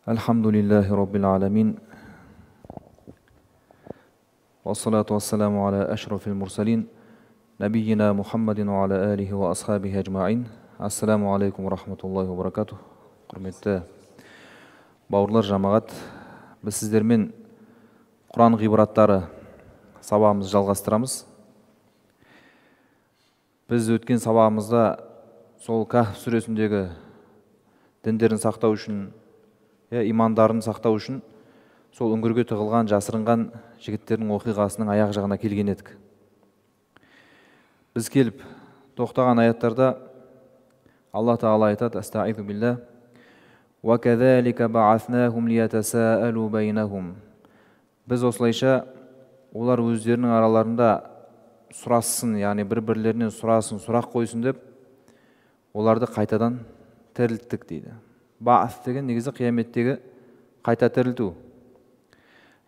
Alhamdulillahi Rabbil alamin. Wassalatu wassalamu ala ashrafil mursalin. Nabiyyina Muhammadin wa ala alihi wa ashabihi ajma'in. Assalamu alaikum wa rahmatullahi wa barakatuh. Құрметті бауырлар, жамағат, біз сіздермен Құран ғибраттары сабағымызды жалғастырамыз. Біз өткен сабағымызда сол Кахф сүресіндегі діндерін сақтау үшін, имандарын сақтау үшін сол үңгірге тығылған, жасырынған жігіттердің оқиғасының аяқ жағына келген едік. Біз келіп тоқтаған аяттарда Алла Тағала айтады: Астағизу билла, ва кадалика баъаснахум лиятасаалу байнахум. Біз осылайша олар өздерінің араларында сұрассын, яғни бір-бірлерінен сұрасын, сұрақ қойсын деп, оларды қайтадан тірілттік дейді. Баъс деген негізі қияметтегі қайта тірілту.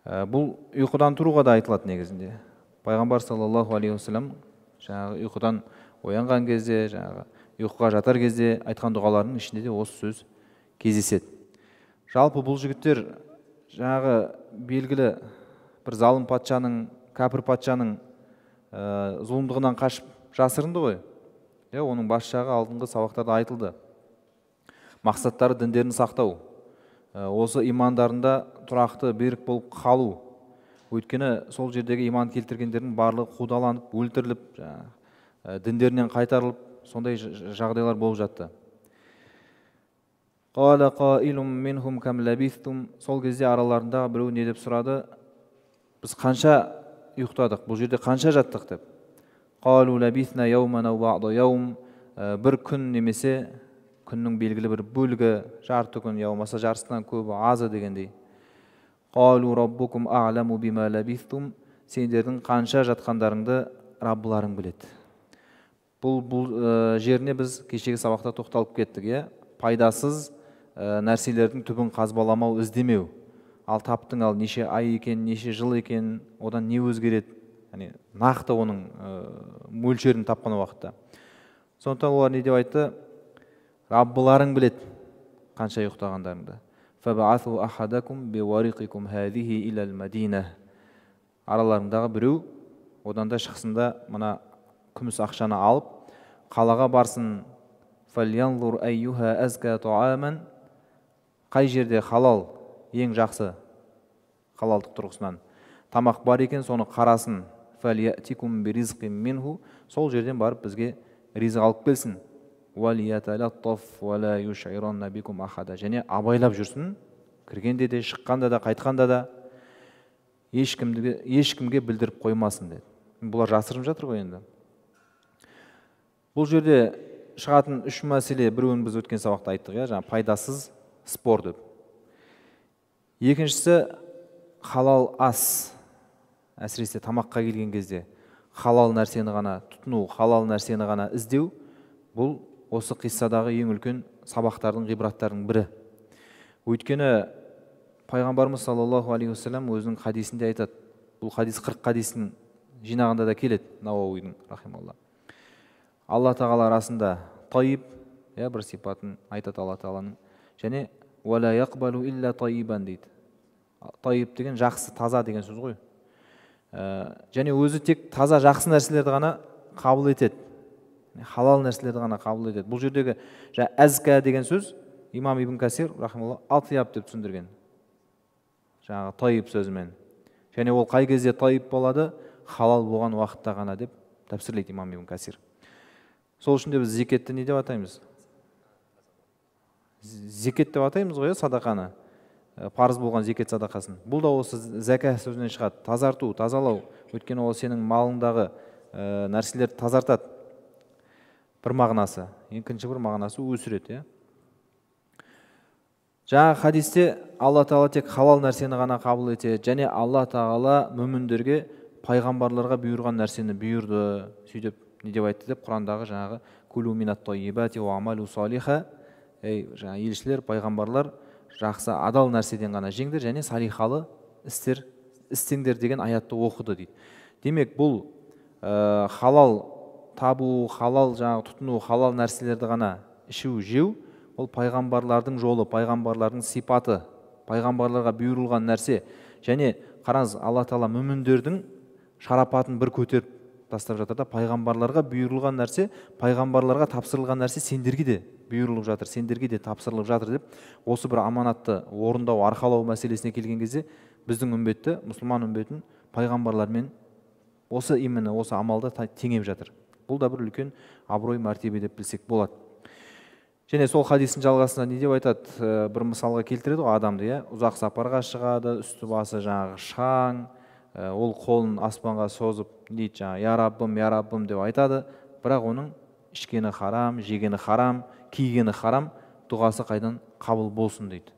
Бұл ұйқыдан тұруға да айтылады негізінде. Пайғамбар саллаллаху алейхи вассалам жаңағы ұйқыдан оянған кезде, жаңағы ұйқыға жатар кезде айтқан дұғаларының ішінде де осы сөз кездеседі. Жалпы бұл жігіттер жаңағы белгілі бір залым патшаның, кәпір патшаның зұлымдығынан қашып жасырынды ғой. Оның бас жағы алдыңғы сабақтарда айтылды. Мақсаттары діндерін сақтау, осы имандарында тұрақты берік болып қалу. Өйткені сол жердегі иман келтіргендердің барлығы қудаланып, өлтіріліп, діндерінен қайтарылып, сондай жағдайлар болып жатты. Қала қаилум минхум кам лабистум. Сол кезде араларында біреу не деп сұрады: біз қанша ұйықтадық, бұл жерде қанша жаттық деп. Қалу лабисна яуман ау баъда яум. Бір күн немесе күннің белгілі бір бөлігі, жарты күн, яумаса жарысынан көбі, азы дегендей. Қалу раббукум а'ламу бима лабистум. Сендердің қанша жатқандарыңды Раббыларың біледі. Бұл жеріне біз кешегі сабақта тоқталып кеттік. Пайдасыз нәрселердің түбін қазбаламау, іздемеу. Ал таптың, ал неше ай екен, неше жыл екен, одан не өзгереді? Нақты оның мөлшерін тапқан уақытта. Сондықтан олар не деп айтты? Раббыларың біледі қанша ұйықтағандарыңды. Фабаасу ахадакум биуарикикум хазихи илал мадина. Араларындағы біреу одан да шықсында мына күміс ақшаны алып қалаға барсын. Фальянзур айюха азка туаман. Қай жерде халал, ең жақсы халалдық тұрғысынан тамақ бар екен, соны қарасын. Фальятикум биризқим минху. Сол жерден барып бізге ризық алып келсін. Және абайлап жүрсін, кіргенде де, шыққанда да, қайтқанда да ешкімге білдіріп қоймасын деді. Бұлар жасырып жатыр ғой енді. Бұл жерде шығатын үш мәселе, біреуін біз өткен сабақта айттық, жаңа пайдасыз спор деп. Екіншісі халал ас, әсіресе тамаққа келген кезде халал нәрсені ғана тұтыну, халал нәрсені ғана іздеу, бұл осы қиссадағы ең үлкен сабақтардың, ғибраттардың бірі. Өйткені пайғамбарымыз саллаллаху алейхи вассалам өзінің хадисінде айтады. Бұл хадис 40 хадистің жинағында да келеді, Науауидің рахималла. Алла Тағала арасында тайиб, бір сипатын айтады Алла Тағаланың. Және уәлә яқбалу илля тайибан дейді. Тайиб деген жақсы, таза деген сөз ғой. Және өзі тек таза, жақсы нәрселерді ғана қабыл етеді. Халал нәрселерді ғана қабыл етеді. Бұл жердегі әзка деген сөз имам Ибн Касир рахималла атияб деп түсіндірген. Жаңағы тайиб сөзімен. Және ол қай кезде тайиб болады? Халал болған уақытта ғана деп тәпсірлейді имам Ибн Касир. Сол үшін де біз зекетті не деп атаймыз? Зекет деп атаймыз ғой, садақаны. Парыз болған зекет садақасын. Бұл да осы зәка сөзінен шығады. Тазарту, тазалау. Өйткені ол сенің малыңдағы нәрселерді тазартады. Бір мағынасы. Екінші бір мағынасы өсіреді. Жаңа хадисте Алла Тағала тек халал нәрсені ғана қабыл етеді. Және Алла Тағала мүміндерге, пайғамбарларға бұйырған нәрсені бұйырды. Сөйтіп не деп айтты деп, Құрандағы жаңағы кулу минат тойибати ва амалу салиха. Жаңа елшілер, пайғамбарлар жақсы, адал нәрседен ғана жеңдер және салихалы істер істеңдер деген аятты оқыды дейді. Демек бұл халал табу, халал жаңағы тұтыну, халал нәрселерді ғана ішу, жеу, ол пайғамбарлардың жолы, пайғамбарлардың сипаты пайғамбарларға бұйырылған нәрсе. Және қараңыз, Алла Тағала мүміндердің шарапатын бір көтеріп тастап жатыр да, пайғамбарларға бұйырылған нәрсе, пайғамбарларға тапсырылған нәрсе сендерге де бұйырылып жатыр, сендерге де тапсырылып жатыр деп, осы бір аманатты орындау, арқалау мәселесіне келген кезде біздің үмбетті, мұсылман үмбетін пайғамбарлармен осы именно осы амалды теңеп жатыр. Бұл да бір үлкен абырой, мәртебе деп білсек болады. Және сол хадистің жалғасында не деп айтады? Бір мысалға келтіреді ғой адамды, ұзақ сапарға шығады, үсті басы жаңағы шаң, ол қолын аспанға созып дейді, жаңағы я раббым деп айтады, бірақ оның ішкені харам, жегені харам, кигені харам, дұғасы қайдан қабыл болсын дейді.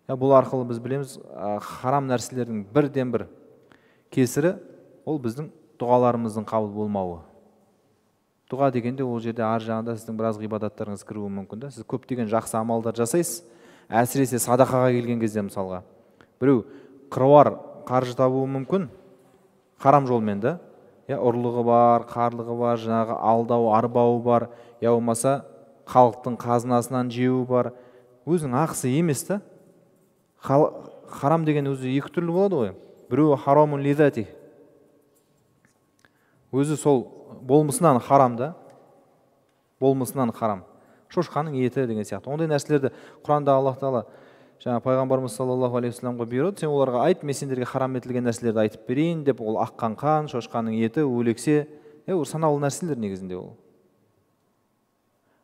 Бұл арқылы біз білеміз, харам нәрселердің бірден бір кесірі ол біздің дұғаларымыздың қабыл болмауы. Дұға дегенде ол жерде ар жағында сіздің біраз ғибадаттарыңыз кіруі мүмкін да. Сіз көптеген жақсы амалдар жасайсыз, әсіресе садақаға келген кезде, мысалға біреу қыруар қаржы табуы мүмкін харам жолмен да, ұрлығы бар, қарлығы бар, жаңағы алдау, арбауы бар, болмаса халықтың қазынасынан жеуі бар. Өзінің ақысы емес та. Харам деген өзі екі түрлі болады ғой. Біреуі харамун лизати, өзі сол болмысынан харам да, болмысынан харам. Шошқаның еті деген сияқты. Ондай нәрселерді Құранда Аллах Тағала жаңа пайғамбарымыз саллаллаху алейхи вассаламға бұйырады, сен оларға айт, мен сендерге харам етілген нәрселерді айтып берейін деп. Ол аққан қан, шошқаның еті, өлексе, санаулы нәрселер негізінде ол.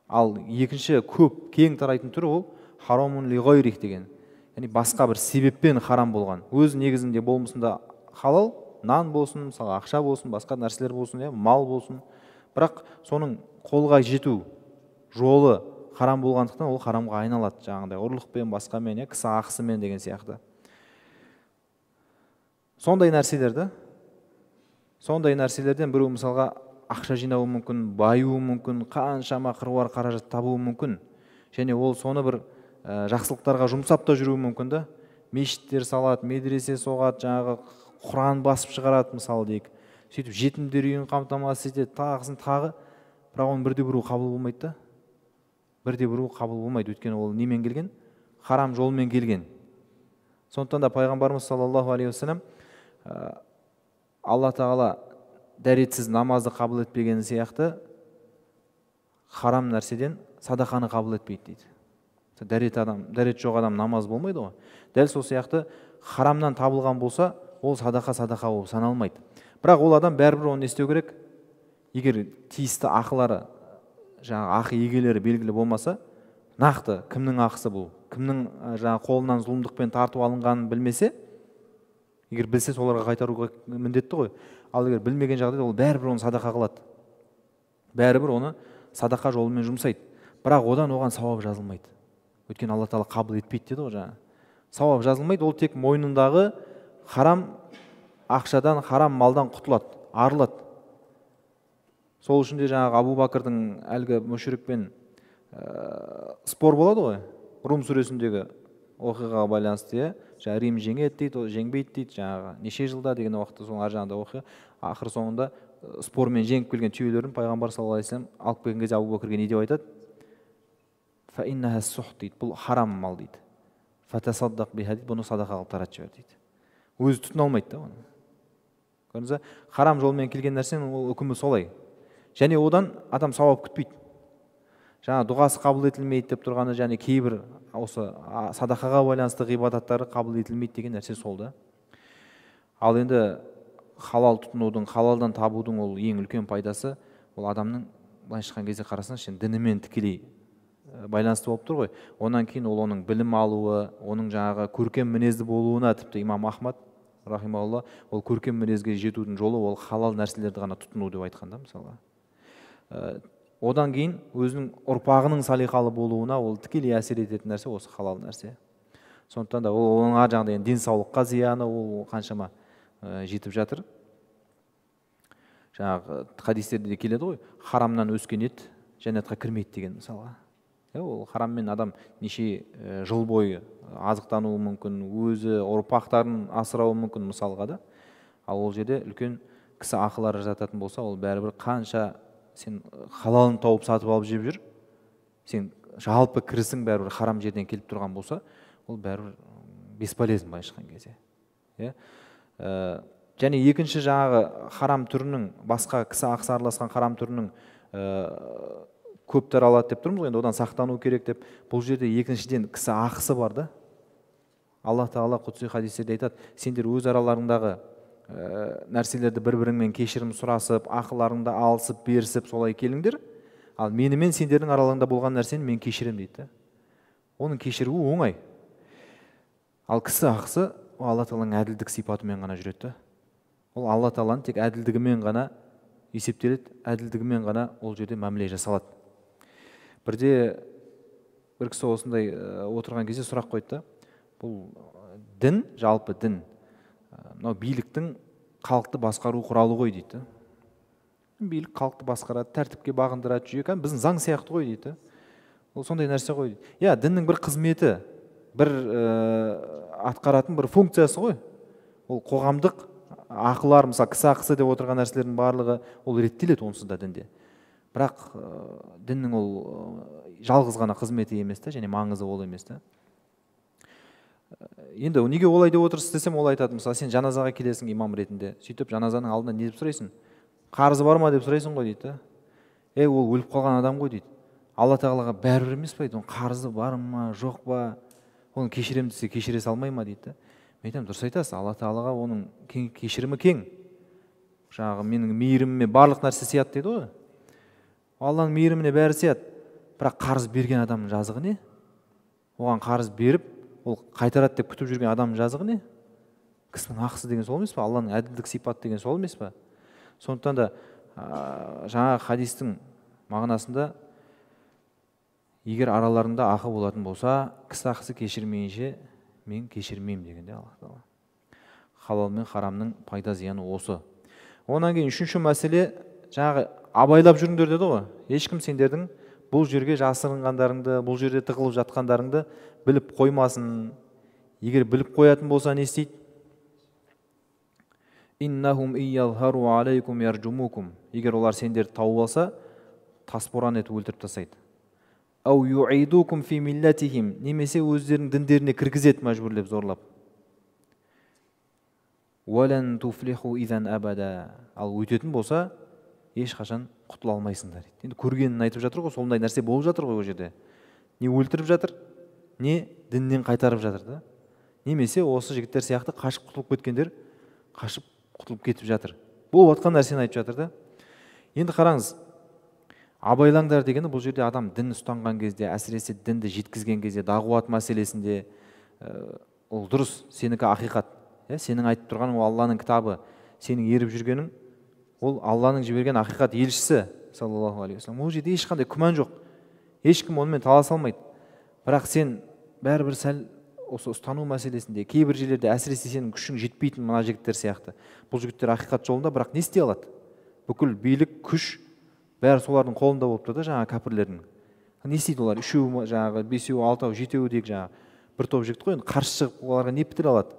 Ал екінші көп кең тарайтын түрі ол харамун ли гайрих деген. Яғни басқа бір себеппен харам болған. Өз негізінде болмысында халал, нан болсын, мысалы ақша болсын, басқа нәрселер болсын, мал болсын. Бірақ соның қолға жету жолы харам болғандықтан ол харамға айналады, жаңағыдай ұрлықпен, басқамен, кісі ақысымен деген сияқты. Сондай нәрселерден біреу мысалға ақша жинауы мүмкін, баюы мүмкін, қаншама қыруар қаражат табуы мүмкін. Және ол соны бір жақсылықтарға жұмсап та жүруі мүмкін да. Мешіттер салады, медресе соғады, жаңағы Құран басып шығарады, мысалы дейік. Сөйтіп жетімдер үйін қамтамасыз етеді, тағысын тағы. Бірақ оның бірде біреу қабыл болмайды да. Бірде біреу қабыл болмайды, өйткені ол немен келген? Харам жолмен келген. Сондықтан да пайғамбарымыз саллаллаху алейхи вассалам Алла Тағала дәретсіз намазды қабыл етпегені сияқты харам нәрседен садақаны қабыл етпейді дейді. Дәрет жоқ адам намаз болмайды ғой. Дәл сол сияқты харамнан табылған болса, ол садақа болып саналмайды. Бірақ ол адам бәрібір оны істеу керек. Егер тиісті ақылары, жаңағы ақы егелері белгілі болмаса, нақты кімнің ақысы бұл, кімнің жаңағы қолынан зұлымдықпен тартып алынғанын білмесе, егер білсе соларға қайтаруға міндетті ғой. Ал егер білмеген жағдайда ол бәрібір оны садақа қылады. Бәрібір оны садақа жолымен жұмсайды. Бірақ одан оған сауап жазылмайды. Өйткені Алла Тағала қабыл етпейді деді ғой жаңа. Сауап жазылмайды, ол тек мойнындағы харам ақшадан, харам малдан құтылады, арылады. Сол үшін де жаңағы Абу Бакырдың әлгі мүшрикпен спор болады ғой. Рум сүресіндегі оқиғаға байланысты, Рим жеңеді дейді, жеңбейді дейді, жаңағы неше жылда деген уақытта соның ар жағында оқиға. Ақыр соңында спормен жеңіп келген түйелерін пайғамбар саллаллаху алейхи вассалам алып келген кезде Абу Бакрге не деп айтады? Фаиннаха сухт дейді, бұл харам мал дейді. Фатасаддақ биха дейді, бұны садақа қылып таратып жібер дейді. Өзі тұтына алмайды да оны. Көрдіңіз бе? Харам жолмен келген нәрсенің ол үкімі солай. Және одан адам сауап күтпейді. Жаңа дұғасы қабыл етілмейді деп тұрғаны, және кейбір осы садақаға байланысты ғибадаттары қабыл етілмейді деген нәрсе сол да. Ал енді халал тұтынудың, халалдан табудың ол ең үлкен пайдасы, ол адамның былайша айтқан кезде қарасаңыз, дінімен тікелей байланысты болып тұр ғой. Онан кейін ол оның білім алуы, оның жаңағы көркем мінезді болуына, тіпті имам Ахмад рахималла, ол көркем мінезге жетудің жолы ол халал нәрселерді ғана тұтыну деп айтқанда, мысалға. Одан кейін өзінің ұрпағының салиқалы болуына ол тікелей әсер ететін нәрсе осы халал нәрсе. Сондықтан да ол оның ар жағында денсаулыққа зияны ол қаншама жетіп жатыр. Жаңағы хадистерде де келеді ғой, харамнан өскен ет жәннатқа кірмейді деген мысалға. Ол хараммен адам неше жыл бойы азықтануы мүмкін, өзі ұрпақтарын асырауы мүмкін мысалға да. Ал ол жерде үлкен кісі ақылары жататын болса, ол бәрібір қанша сен халалын тауып сатып алып жеп жүр, сен жалпы кірісің бәрібір харам жерден келіп тұрған болса, ол бәрібір бесполезно былайша айтқан кезде. Және екінші жаңағы харам түрінің, басқа кісі ақысы араласқан харам түрінің көп таралады деп тұрмыз ғой, енді одан сақтану керек деп. Бұл жерде екіншіден кісі ақысы бар да. Алла Тағала құдси хадистерде айтады, сендер өз араларыңдағы нәрселерді бір-біріңмен кешірім сұрасып, ақыларыңды алысып, берісіп солай келіңдер. Ал менімен сендердің араларыңда болған нәрсені мен кешірем дейді. Оның кешіруі оңай. Ал кісі ақысы Алла Тағаланың әділдік сипатымен ғана жүреді. Ол Алла Тағаланың тек әділдігімен ғана есептеледі, әділдігімен ғана ол жерде мәміле жасалады. Бірде бір кісі осындай отырған кезде сұрақ қойды да, бұл дін, жалпы дін, мынау биліктің халықты басқару құралы ғой дейді. Билік халықты басқарады, тәртіпке бағындырады, жүйе, біздің заң сияқты ғой дейді. Ол сондай нәрсе ғой дейді. Иә, діннің бір қызметі, бір атқаратын бір функциясы ғой. Ол қоғамдық ақылар, мысалы кісі ақысы деп отырған нәрселердің барлығы ол реттеледі онсыз да дінде. Бірақ діннің ол жалғыз ғана қызметі емес та, және маңызы ол емес та. Енді неге олай деп отырсыз десем, ол айтады, мысалы сен жаназаға келесің имам ретінде, сөйтіп жаназаның алдында не деп сұрайсың? Қарызы бар ма деп сұрайсың ғой дейді. Ол өліп қалған адам ғой дейді. Алла Тағалаға бәрібір емес пе дейді, оның қарызы бар ма, жоқ па, оны кешірем десе кешіре салмай ма дейді. Мен айтамын, дұрыс айтасыз, Алла Тағалаға оның кешірімі кең. Жаңағы менің мейіріміме барлық нәрсе сияды дейді ғой. Алланың мейіріміне бәрі сияды. Бірақ қарыз берген адамның жазығы не? Оған қарыз беріп, ол қайтарады деп күтіп жүрген адамның жазығы не? Кісінің ақысы деген сол емес пе? Алланың әділдік сипаты деген сол емес пе? Сондықтан да жаңа хадистің мағынасында егер араларында ақы болатын болса, кісі ақысы кешірмейінше мен кешірмеймін дегенде Алла Тағала. Халал мен харамның пайда зияны осы. Онан кейін үшінші мәселе, жаңағы абайлап жүріңдер деді ғой. Ешкім сендердің бұл жерге жасырынғандарыңды, бұл жерде тығылып жатқандарыңды біліп қоймасын. Егер біліп қоятын болса не істейді? Иннахум ийялхару алейкум ярджумукум. Егер олар сендерді тауып алса, тасборан етіп өлтіріп тастайды. Ау юидукум фи миллатихим. Немесе өздерінің діндеріне кіргізеді мәжбүрлеп, зорлап. Уалан туфлиху изан абада. Ал өтетін болса, ешқашан құтыла алмайсыңдар дейді. Енді көргенін айтып жатыр ғой, сондай нәрсе болып жатыр ғой ол жерде. Не өлтіріп жатыр, не діннен қайтарып жатыр да. Немесе осы жігіттер сияқты қашып құтылып кеткендер қашып құтылып кетіп жатыр. Болып жатқан нәрсені айтып жатыр да. Енді қараңыз, абайлаңдар дегені бұл жерде адам дін ұстанған кезде, әсіресе дінді жеткізген кезде, дағуат мәселесінде ол дұрыс, сенікі ақиқат. Сенің айтып тұрғаның ол Алланың кітабы, сенің еріп жүргенің ол Алланың жіберген ақиқат елшісі саллаллаху алейхи вассалам. Ол жерде ешқандай күмән жоқ. Ешкім онымен таласа алмайды. Бірақ сен бәрібір сәл осы ұстану мәселесінде кейбір жерлерде әсіресе сенің күшің жетпейтін мына жігіттер сияқты. Бұл жігіттер ақиқат жолында, бірақ не істей алады? Бүкіл билік, күш бәрі солардың қолында болып тұр да, жаңағы кәпірлердің. Не істейді олар? Үшеу, жаңағы бесеу, алтау, жетеу дейік жаңағы бір топ жігіт қой, енді қарсы шығып оларға не бітіре алады?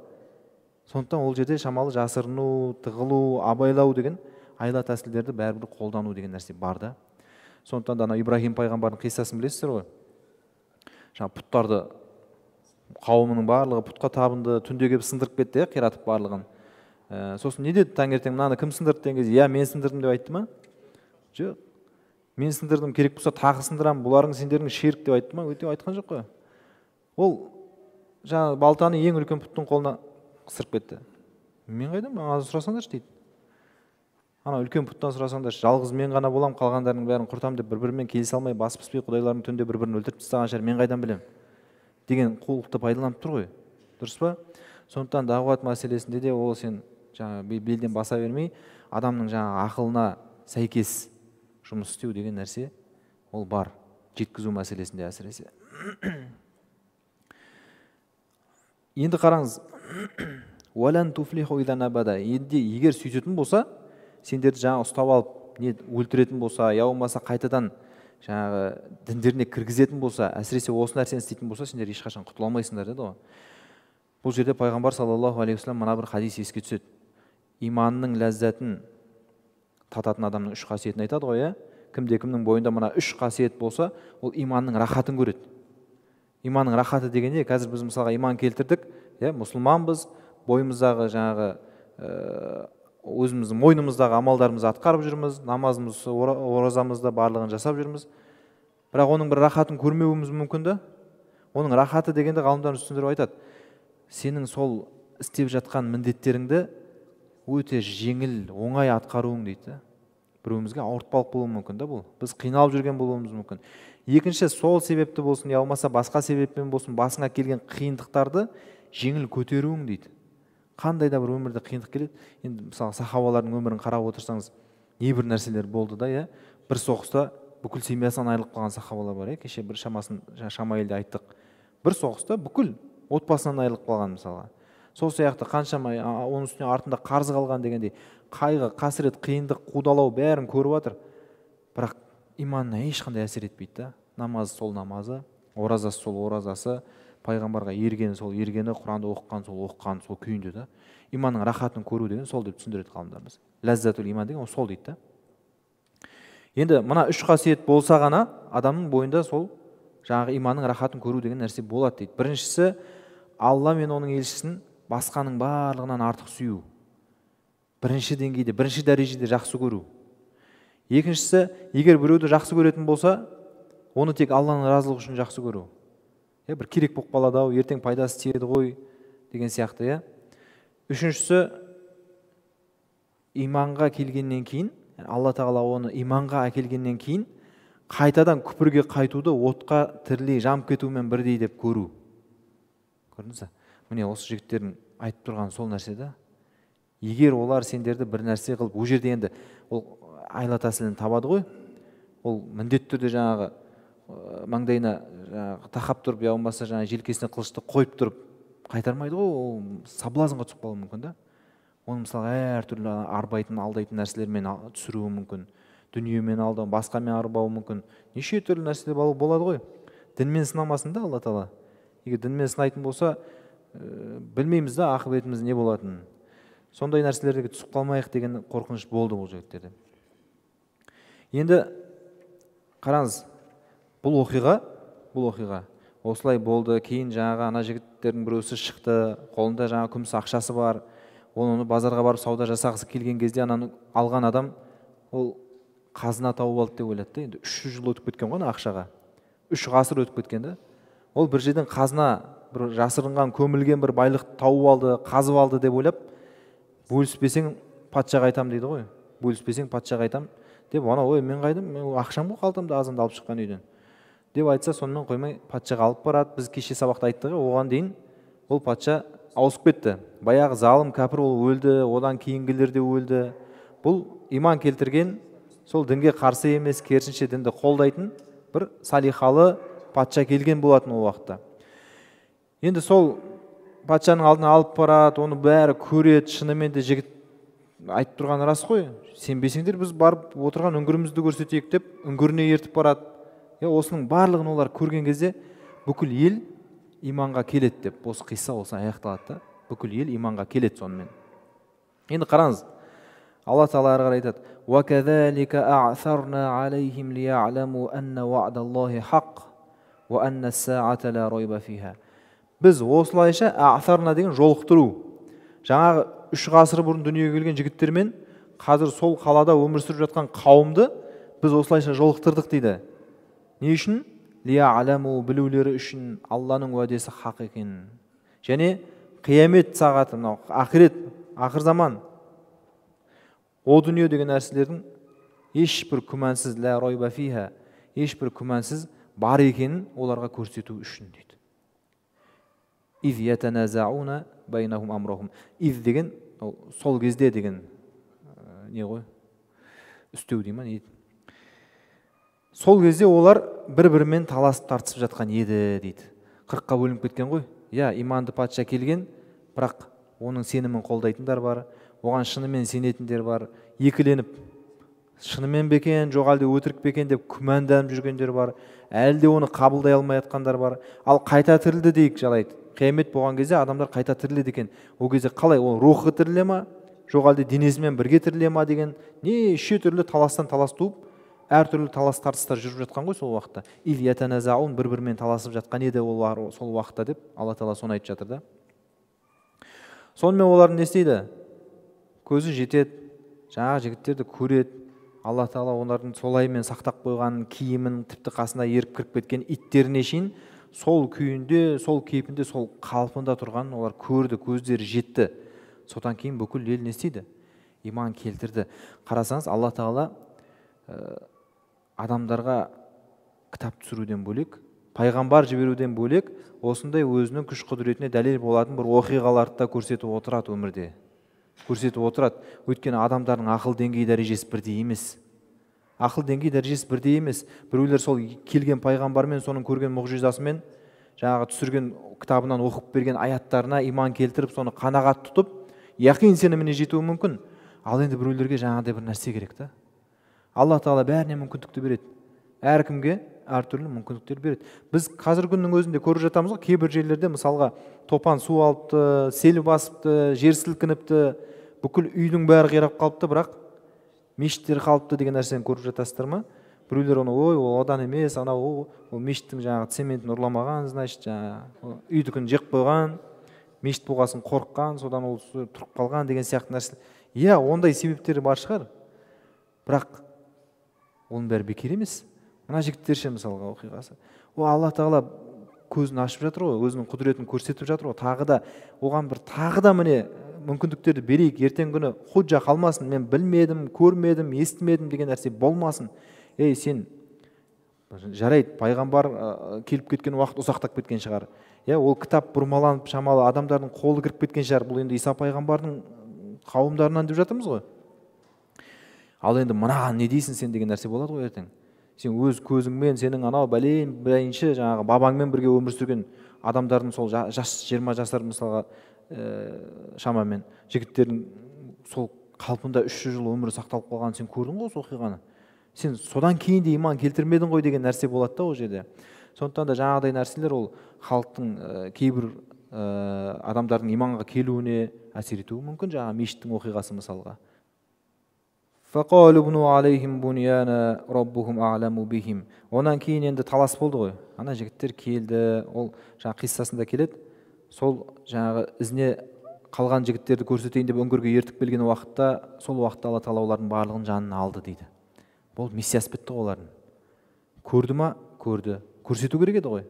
Сондықтан ол жерде шамалы жасырыну, тығылу, абайлау деген айла тәсілдерді бәрібір қолдану деген нәрсе бар да. Сондықтан да Ибрахим пайғамбардың қиссасын білесіздер ғой. Жаңағы пұттарды қауымының барлығы пұтқа табынды, түнде келіп сындырып кетті, қиратып барлығын. Сосын не деді таңертең, мынаны кім сындырды деген кезде, мен сындырдым деп айтты ма? Жоқ. Мен сындырдым, керек болса тағы сындырамын, бұларың сендердің ширк деп айтты ма? Өйтіп айтқан жоқ қой. Ол жаңағы балтаны ең үлкен пұттың қолына қысырып кетті. Мен қайдам, маған сұрасаңдаршы дейді. Ана үлкен пұттан сұрасаңдаршы, жалғыз мен ғана болам, қалғандарының бәрін құртам деп бір-бірімен келісе алмай, бас піспей құдайлардың түнде бір-бірін өлтіріп тастаған шығар, мен қайдан білем деген қулықты пайдаланып тұр ғой. Дұрыс па? Сондықтан дағуат мәселесінде де ол сен жаңағы белден баса бермей, адамның жаңағы ақылына сәйкес жұмыс істеу деген нәрсе ол бар. Жеткізу мәселесінде әсіресе. Енді қараңыз. Уалан туфлиху идан абада. Енді егер сөйтетін болса, сендерді жаңа ұстап алып, не өлтіретін болса, я болмаса қайтадан жаңағы діндеріне кіргізетін болса, әсіресе осы нәрсені істейтін болса, сендер ешқашан құтыла алмайсыңдар деді ғой. Бұл жерде пайғамбар саллаллаху алейхи вассалам мына бір хадис еске түседі. Иманның ләззатын тататын адамның үш қасиетін айтады ғой, кімде кімнің бойында мына үш қасиет болса, ол иманның рахатын көреді. Иманның рахаты дегенде қазір біз мысалға иман келтірдік, мұсылманбыз, бойымыздағы жаңағы өзіміздің мойнымыздағы амалдарымызды атқарып жүрміз, намазымыз, оразамызды барлығын жасап жүрміз. Бірақ оның бір рахатын көрмеуіміз мүмкін да. Оның рахаты дегенде ғалымдарымыз түсіндіріп айтады. Сенің сол істеп жатқан міндеттеріңді өте жеңіл, оңай атқаруың дейді. Біреуімізге ауыртпалық болуы мүмкін да бұл. Біз қиналып жүрген болуымыз мүмкін. Екінші, сол себепті болсын, я болмаса басқа себеппен болсын, басыңа келген қиындықтарды жеңіл көтеруің дейді. Қандай да бір өмірде қиындық келеді. Енді мысалы сахабалардың өмірін қарап отырсаңыз, небір нәрселер болды да, бір соғыста бүкіл семьясынан айырылып қалған сахабалар бар, кеше бір Шамаилде айттық. Бір соғыста бүкіл отбасынан айырылып қалған мысалға. Сол сияқты қаншама оның үстіне артында қарыз қалған дегендей қайғы, қасірет, қиындық, қудалау бәрін көріп жатыр. Бірақ иманына ешқандай әсер етпейді да. Намазы сол намазы, оразасы сол оразасы, пайғамбарға ергені сол ергені, Құранды оқыған сол күйінде да. Иманның рахатын көру деген сол деп түсіндіреді ғалымдарымыз. Ләззатул иман деген сол дейді да. Енді мына үш қасиет болса ғана адамның бойында сол жаңағы иманның рахатын көру деген нәрсе болады дейді. Біріншісі, Алла мен оның елшісін басқаның барлығынан артық сүю. Бірінші деңгейде, бірінші дәрежеде жақсы көру. Екіншісі, егер біреуді жақсы көретін болса, оны тек Алланың разылығы үшін жақсы көру. Бір керек болып қалады ау, ертең пайдасы тиеді ғой деген сияқты. Үшіншісі, иманға келгеннен кейін, Алла тағала оны иманға әкелгеннен кейін қайтадан күпірге қайтуды отқа тірілей жанып кетумен бірдей деп көру. Көрдіңіз? Міне осы жігіттердің айтып тұрған сол нәрсе да. Егер олар сендерді бір нәрсе қылып, ол жерде енді ол айла тәсілін табады ғой. Ол міндетті түрде жаңағы маңдайына тақап тұрып, я болмаса жаңағы желкесіне қылышты қойып тұрып қайтармайды ғой. Ол соблазнға түсіп қалуы мүмкін да. Оны мысалы әртүрлі арбайтын, алдайтын нәрселермен түсіруі мүмкін. Дүниемен алдау, басқамен арбауы мүмкін. Неше түрлі нәрселер болады ғой. Дінмен сынамасын да Алла тағала. Егер дінмен сынайтын болса, білмейміз да ақыбетіміз не болатынын. Сондай нәрселерге түсіп қалмайық деген қорқыныш болды бұл жігіттерде. Енді қараңыз, бұл оқиға осылай болды. Кейін жаңағы ана жігіттердің біреусі шықты, қолында жаңағы күміс ақшасы бар. Оны базарға барып сауда жасағысы келген кезде ананы алған адам ол қазына тауып алды деп ойлады да. Енді 300 жыл өтіп кеткен ғой ақшаға. 3 ғасыр өтіп кеткен да. Ол бір жерден қазына, бір жасырынған, көмілген бір байлық тауып алды, қазып алды деп ойлап, бөліспесең патшаға айтам дейді ғой. Бөліспесең патшаға айтам деп, ана ой мен қайдым, мен ақшам ғой қалтамда азымды алып шыққан үйден. Деп айтса, сонымен қоймай патшаға алып барады. Біз кеше сабақта айттық, оған дейін ол патша ауысып кетті. Баяғы залым кәпір ол өлді, одан кейінгілер де өлді. Бұл иман келтірген, сол дінге қарсы емес, керісінше дінді қолдайтын бір салихалы патша келген болатын ол уақытта. Енді сол патшаның алдына алып барады, оны бәрі көреді, шынымен де жігіт айтып тұрған рас қой. Сенбесеңдер біз барып отырған үңгірімізді көрсетейік деп үңгіріне ертіп барады. Осының барлығын олар көрген кезде бүкіл ел иманға келеді деп, осы қисса осылай аяқталады да. Бүкіл ел иманға келеді сонымен. Енді қараңыз, Алла тағала әрі қарай айтады: وَكَذَلِكَ أَعْثَرْنَا عَلَيْهِمْ لِيَعْلَمُوا أَنَّ وَعْدَ اللَّهِ حَقٌّ وَأَنَّ السَّاعَةَ لَا رَيْبَ فِيهَا. Біз осылайша аъсарна деген жолықтыру. Жаңағы 3 ғасыр бұрын дүниеге келген жігіттермен қазір сол қалада өмір сүріп жатқан қауымды біз осылайша жолықтырдық дейді. Не үшін? Лия'ламу, білулері үшін Алланың уәдесі хақ екенін. Және қиямет сағаты, мынау ақирет, ақыр заман. О дүние деген нәрселердің ешбір күмәнсіз, ла райба фиха, ешбір күмәнсіз бар екенін оларға көрсету үшін дейді. Из ятаназауна байнахум амрахум. Из деген сол кезде деген не ғой? Үстеу дей ма не? Сол кезде олар бір-бірімен таласып тартысып жатқан еді дейді. 40-қа бөлініп кеткен ғой. Иманды патша келген, бірақ оның сенімін қолдайтындар бар, оған шынымен сенетіндер бар, екіленіп шынымен бекен, жоқ әлде өтірік бекен деп күмәнданып жүргендер бар, әлде оны қабылдай алмай жатқандар бар. Ал қайта тірілді дейік жалайды. Қиямет болған кезде адамдар қайта тіріледі екен. Ол кезде қалай? Ол рухы тіріле ма, жоқ әлде денесімен бірге тіріле ма деген неше түрлі таластан талас туып, әртүрлі талас тартыстар жүріп жатқан ғой сол уақытта. бір-бірімен таласып жатқан еді ол сол уақытта деп Алла Тағала соны айтып жатыр да. Сонымен олар не істейді? Көзі жетеді, жаңағы жігіттерді көреді. Алла Тағала олардың солаймен сақтап қойған киімін, тіпті қасына еріп кіріп кеткен иттеріне шейін сол күйінде, сол кейпінде, сол қалпында тұрған олар көрді, көздері жетті. Содан кейін бүкіл ел не істейді? Иман келтірді. Қарасаңыз, Алла Тағала адамдарға кітап түсіруден бөлек, пайғамбар жіберуден бөлек, осындай өзінің күш құдіретіне дәлел болатын бір оқиғаларды да көрсетіп отырады өмірде. Көрсетіп отырады. Өйткені адамдардың ақыл деңгей дәрежесі бірдей емес. Ақыл деңгей дәрежесі бірдей емес. Біреулер сол келген пайғамбармен, соның көрген мұғжизасымен, жаңағы түсірген кітабынан оқып берген аяттарына иман келтіріп, соны қанағат тұтып, яқин сеніміне жетуі мүмкін. Ал енді біреулерге жаңағыдай бір нәрсе керек та. Алла Тағала бәріне мүмкіндікті береді. Әркімге әртүрлі мүмкіндіктер береді. Біз қазіргі күннің өзінде көріп жатамыз ғой, кейбір жерлерде мысалға топан су алыпты, сел басыпты, жер сілкініпті, бүкіл үйдің бәрі қирап қалыпты, бірақ мешіттер қалыпты деген нәрсені көріп жатасыздар ма? Біреулер оны, ой, ол одан емес, анау ол мешіттің жаңағы цементін ұрламаған, значит, жаңағы үйдікін жеп қойған, мешіт болғасын қорыққан, содан ол тұрып қалған деген сияқты нәрсе. Иә, ондай себептері бар шығар. Бірақ оның бәрі бекер емес. Мына жігіттер ше мысалға оқиғасы. О, Алла Тағала көзін ашып жатыр ғой, өзінің құдіретін көрсетіп жатыр ғой. Тағы да оған бір тағы да міне мүмкіндіктерді берейік, ертең күні худжа қалмасын, мен білмедім, көрмедім, естімедім деген нәрсе болмасын. Ей, сен жарайды, пайғамбар келіп кеткен уақыт ұзақтап кеткен шығар. Ол кітап бұрмаланып, шамалы адамдардың қолы кіріп кеткен шығар. Бұл енді Иса пайғамбардың қауымдарынан деп жатырмыз ғой. Ал енді мынаған не дейсің сен деген нәрсе болады ғой ертең. Сен өз көзіңмен, сенің анау бәлейінші жаңағы бабаңмен бірге өмір сүрген адамдардың сол жас 20 жасар мысалға шамамен жігіттердің сол қалпында 300 жыл өмірі сақталып қалғанын сен көрдің ғой осы оқиғаны. Сен содан кейін де иман келтірмедің ғой деген нәрсе болады да ол жерде. Сондықтан да жаңағыдай нәрселер ол халықтың кейбір адамдардың иманға келуіне әсер етуі мүмкін. Жаңағы мешіттің оқиғасы мысалға. Онан кейін енді талас болды ғой. Ана жігіттер келді, ол жаңа қиссасында келеді. Сол жаңағы ізіне қалған жігіттерді көрсетейін деп үңгірге ертіп келген уақытта, сол уақытта Алла Тағала олардың барлығын жанын алды дейді. Бұл миссиясы бітті олардың. Көрді ма? Көрді. Көрсету керек еді ғой.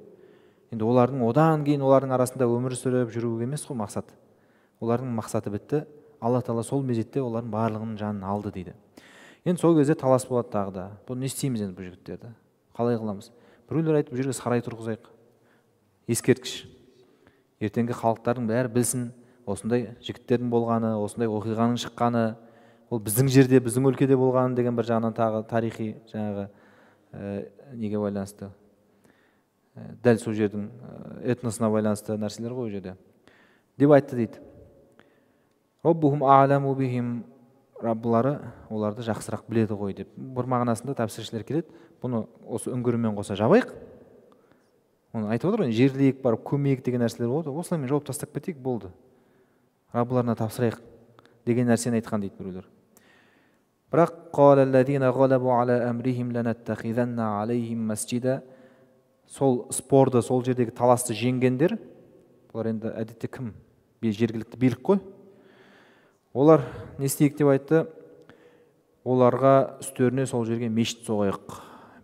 Енді олардың одан кейін олардың арасында өмір сүріп жүру емес қой мақсат. Олардың мақсаты бітті. Алла Тағала сол мезетте олардың барлығының жанын алды дейді. Енді сол кезде талас болады тағы да. Бұл не істейміз енді бұл жігіттерді? Қалай қыламыз? Біреулер айтып, бұл жерге сарай тұрғызайық. Ескерткіш. Ертеңгі халықтардың бәрі білсін, осындай жігіттердің болғаны, осындай оқиғаның шыққаны, ол біздің жерде, біздің өлкеде болғаны деген бір жағынан тағы тарихи жаңағы неге байланысты. Дәл сол жердің этносына байланысты нәрселер ғой ол жерде. Деп айтты дейді. Роббухум а'ламу бихим, Раббылары оларды жақсырақ біледі ғой деп. Бір мағынасында тәпсіршілер келеді. Бұны осы үңгірмен қоса жабайық. Оны айтып отыр ғой, жерлейік барып көмейік деген нәрселер болды. Осылаймен жауып тастап кетейік, болды. Раббыларына тапсырайық деген нәрсені айтқан дейді біреулер. Бірақ қалаллазина ғалабу ала амрихим ланаттахизанна алейхим масжида, сол спорды, сол жердегі таласты жеңгендер, бұлар енді әдетте кім? Жергілікті билік қой. Олар не істейік деп айтты? Оларға үстеріне сол жерге мешіт соғайық,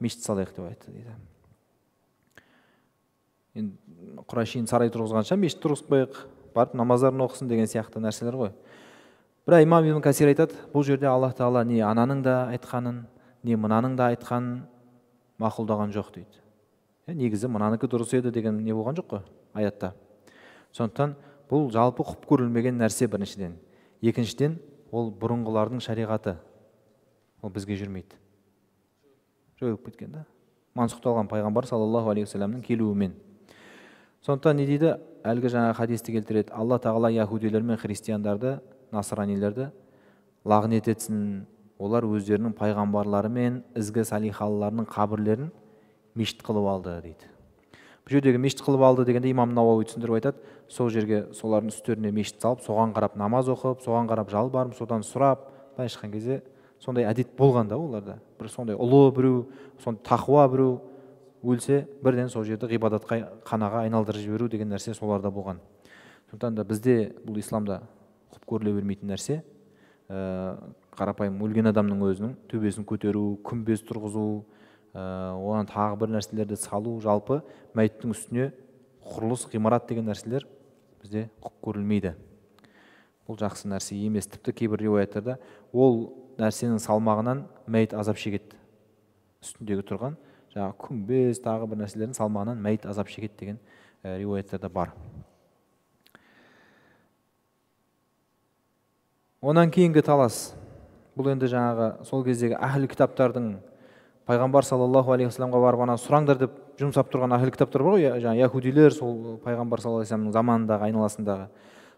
мешіт салайық деп айтты дейді. Енді Құрайшин сарай тұрғызғанша мешіт тұрғызбайық, барып намаздарын оқысын деген сияқты нәрселер ғой. Бірақ имам Ибн Касир айтады, бұл жерде Аллах Тағала не ананың да айтқанын, не мынаның да айтқанын мақұлдаған жоқ дейді. Негізі мынаныкі дұрыс еді деген не болған жоқ қой аятта. Сондықтан бұл жалпы құп көрілмеген нәрсе біріншіден. Екіншіден, ол бұрынғылардың шариғаты. Ол бізге жүрмейді. Жойылып кеткен да. Мансұқталған пайғамбар саллаллаху алейхи вассаламның келуімен. Сондықтан не дейді? Әлгі жаңа хадисті келтіреді. Алла Тағала яһудилер мен христиандарды, насранилерді лағнет етсін. Олар өздерінің пайғамбарлары мен ізгі салихалыларының қабірлерін мешіт қылып алды дейді. Бұл жердегі мешіт қылып алды дегенде имам Науауи түсіндіріп айтады, сол жерге солардың үстеріне мешіт салып, соған қарап намаз оқып, соған қарап жалбарып, содан сұрап, былай шыққан кезде сондай әдет болған да оларда. Бір сондай ұлы біреу, сондай тақуа біреу өлсе, бірден сол жерді ғибадатқа, қанаға айналдырып жіберу деген нәрсе соларда болған. Сондықтан да бізде бұл исламда құп көріле бермейтін нәрсе. Қарапайым өлген адамның өзінің төбесін көтеру, күмбез тұрғызу, оған тағы бір нәрселерді салу, жалпы мәйіттің үстіне құрылыс, ғимарат деген нәрселер бізде құп көрілмейді. Бұл жақсы нәрсе емес. Тіпті кейбір риуаяттарда ол нәрсенің салмағынан мәйіт азап шегеді. Үстіндегі тұрған жаңағы күмбез, тағы бір нәрселердің салмағынан мәйіт азап шегеді деген риуаяттарда бар. Онан кейінгі талас. Бұл енді жаңағы сол кездегі әхлі кітаптардың пайғамбар саллаллаху алейхи вассаламға барып ана сұраңдар деп жұмсап тұрған әхлі кітаптар бар ғой, жаңағы яһудилер, сол пайғамбар саллаллаху алейхи вассаламның заманындағы, айналасындағы.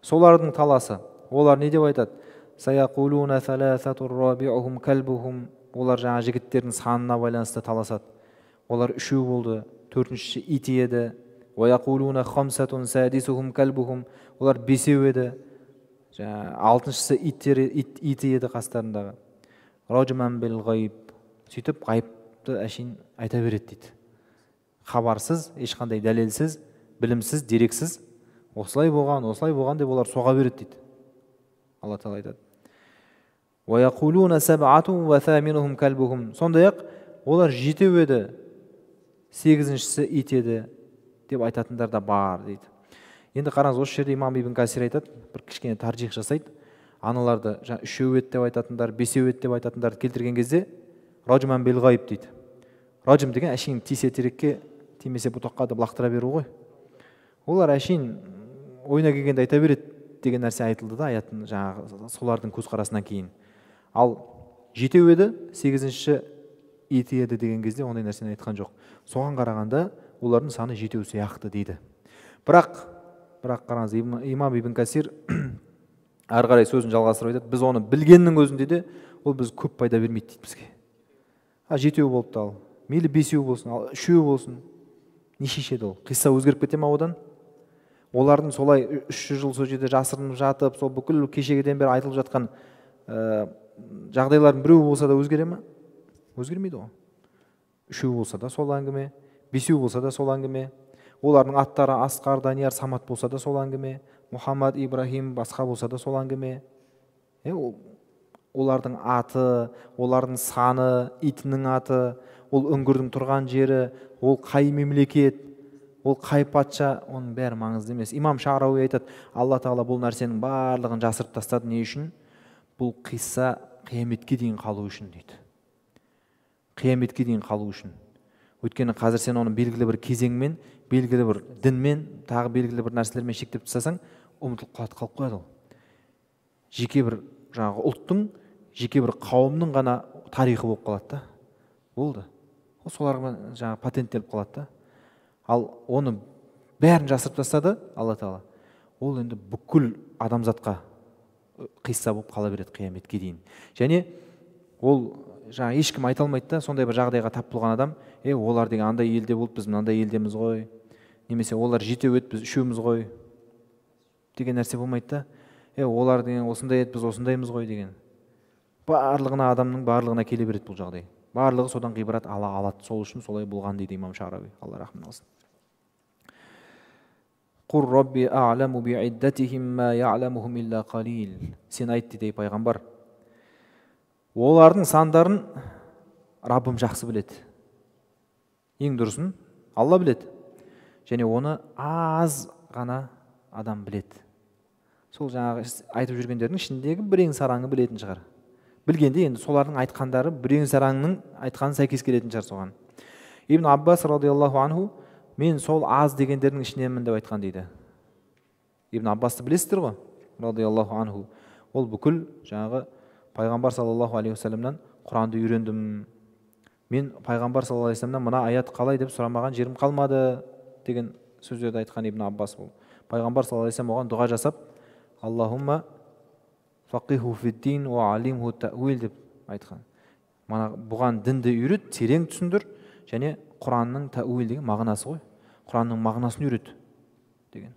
Солардың таласы. Олар не деп айтады? Саяқулуна саласатур рабиухум калбухум. Олар жаңағы жігіттердің санына байланысты таласады. Олар үшеу болды, төртіншісі ит еді. Уаяқулуна хамсатун садисухум калбухум. Олар бесеу еді. Алтыншысы ит еді қастарындағы. Раджман бил ғайб. Сөйтіп ғайыпты әшейін айта береді дейді. Хабарсыз, ешқандай дәлелсіз, білімсіз, дерексіз, осылай болған деп олар соға береді дейді. Алла Тағала айтады. Уаяқулуна саб'ату ва саминухум калбухум. Сондай-ақ олар жетеу еді, сегізіншісі ит еді деп айтатындар да бар дейді. Енді қараңыз, осы жерде имам Ибн Касир айтады, бір кішкене таржих жасайды. Аналарды үшеу еді деп айтатындар, бесеу еді деп айтатындарды келтірген кезде раджман бил ғайб дейді. Раджм деген әшейін тисе терекке, тимесе бұтаққа деп лақтыра беру ғой. Олар әшейін ойына келгенде айта береді деген нәрсе айтылды да аяттың жаңағы солардың көзқарасынан кейін. Ал жетеу еді, сегізінші ит еді деген кезде ондай нәрсені айтқан жоқ. Соған қарағанда олардың саны жетеу сияқты дейді. Бірақ қараңыз, имам Ибн Касир ары қарай сөзін жалғастырып айтады. Біз оны білгеннің өзінде де ол біз көп пайда бермейді дейді бізге. Жетеу болыпты ал. Мейлі бесеу болсын, ал үшеу болсын. Не шешеді ол? Қисса өзгеріп кете ме одан? Олардың солай 300 жыл сол жерде жасырынып жатып, сол бүкіл кешегіден бері айтылып жатқан жағдайлардың біреу болса да өзгере ме? Өзгермейді ғой. Үшеу болса да сол әңгіме, бесеу болса да сол әңгіме. Олардың аттары Асқар, Данияр, Самат болса да сол әңгіме, Мұхаммад, Ибрахим басқа болса да сол әңгіме. Олардың аты, олардың саны, итінің аты, ол үңгірдің тұрған жері, ол қай мемлекет, ол қай патша, оның бәрі маңызды емес. Имам Шарауи айтады, Алла Тағала бұл нәрсенің барлығын жасырып тастады. Не үшін? Бұл қисса қияметке дейін қалу үшін дейді. Қияметке дейін қалу үшін. Өйткені қазір сен оны белгілі бір кезеңмен, белгілі бір дінмен, тағы белгілі бір нәрселермен шектеп тастасаң, ұмытылып қалып қояды ол. Жеке бір жаңағы ұлттың, жеке бір қауымның ғана тарихы болып қалады да. Болды. Ол соларға жаңағы патенттеліп қалады да. Ал оны бәрін жасырып тастады Алла Тағала. Ол енді бүкіл адамзатқа қисса болып қала береді қияметке дейін. Және ол жаңа ешкім айта алмайды да, сондай бір жағдайға тап болған адам, олар деген андай елде болды, біз мынандай елдеміз ғой. Немесе олар жетеу еді, біз үшеуміз ғой деген нәрсе болмайды да. Олар деген осындай еді, біз осындаймыз ғой деген. Барлығына, адамның барлығына келе береді бұл жағдай. Барлығы содан ғибрат ала алады. Сол үшін солай болған дейді имам Шарауи. Алла рахмет алсын. Құр Рабби а'ламу би'иддатихим ма я'ламухум илля қалил. Сен айт дейді пайғамбар. Олардың сандарын Раббым жақсы біледі. Ең дұрысын Алла біледі. Және оны аз ғана адам біледі. Сол жаңағы айтып жүргендердің ішіндегі бірең сараңы білетін шығар. Білгенде енді солардың айтқандары бірең сараңның айтқанын сәйкес келетін шығар соған. Ибн Аббас радиаллаху анху, мен сол аз дегендердің ішінемін деп айтқан дейді. Ибн Аббасты білесіздер ғой, радиаллаху анху. Ол бүкіл жаңағы пайғамбар саллаллаху алейхи вассаламнан Құранды үйрендім. Мен пайғамбар саллаллаху алейхи вассаламнан мына аят қалай деп сұрамаған жерім қалмады деген сөздерді айтқан Ибн Аббас бұл. Пайғамбар саллаллаху алейхи вассалам оған дұға жасап, Аллахумма фақиху фиддин ва алимху тәуил деп айтқан. Бұған дінді үйрет, терең түсіндір, және Құранның тәуил деген мағынасы ғой. Құранның мағынасын үйрет деген.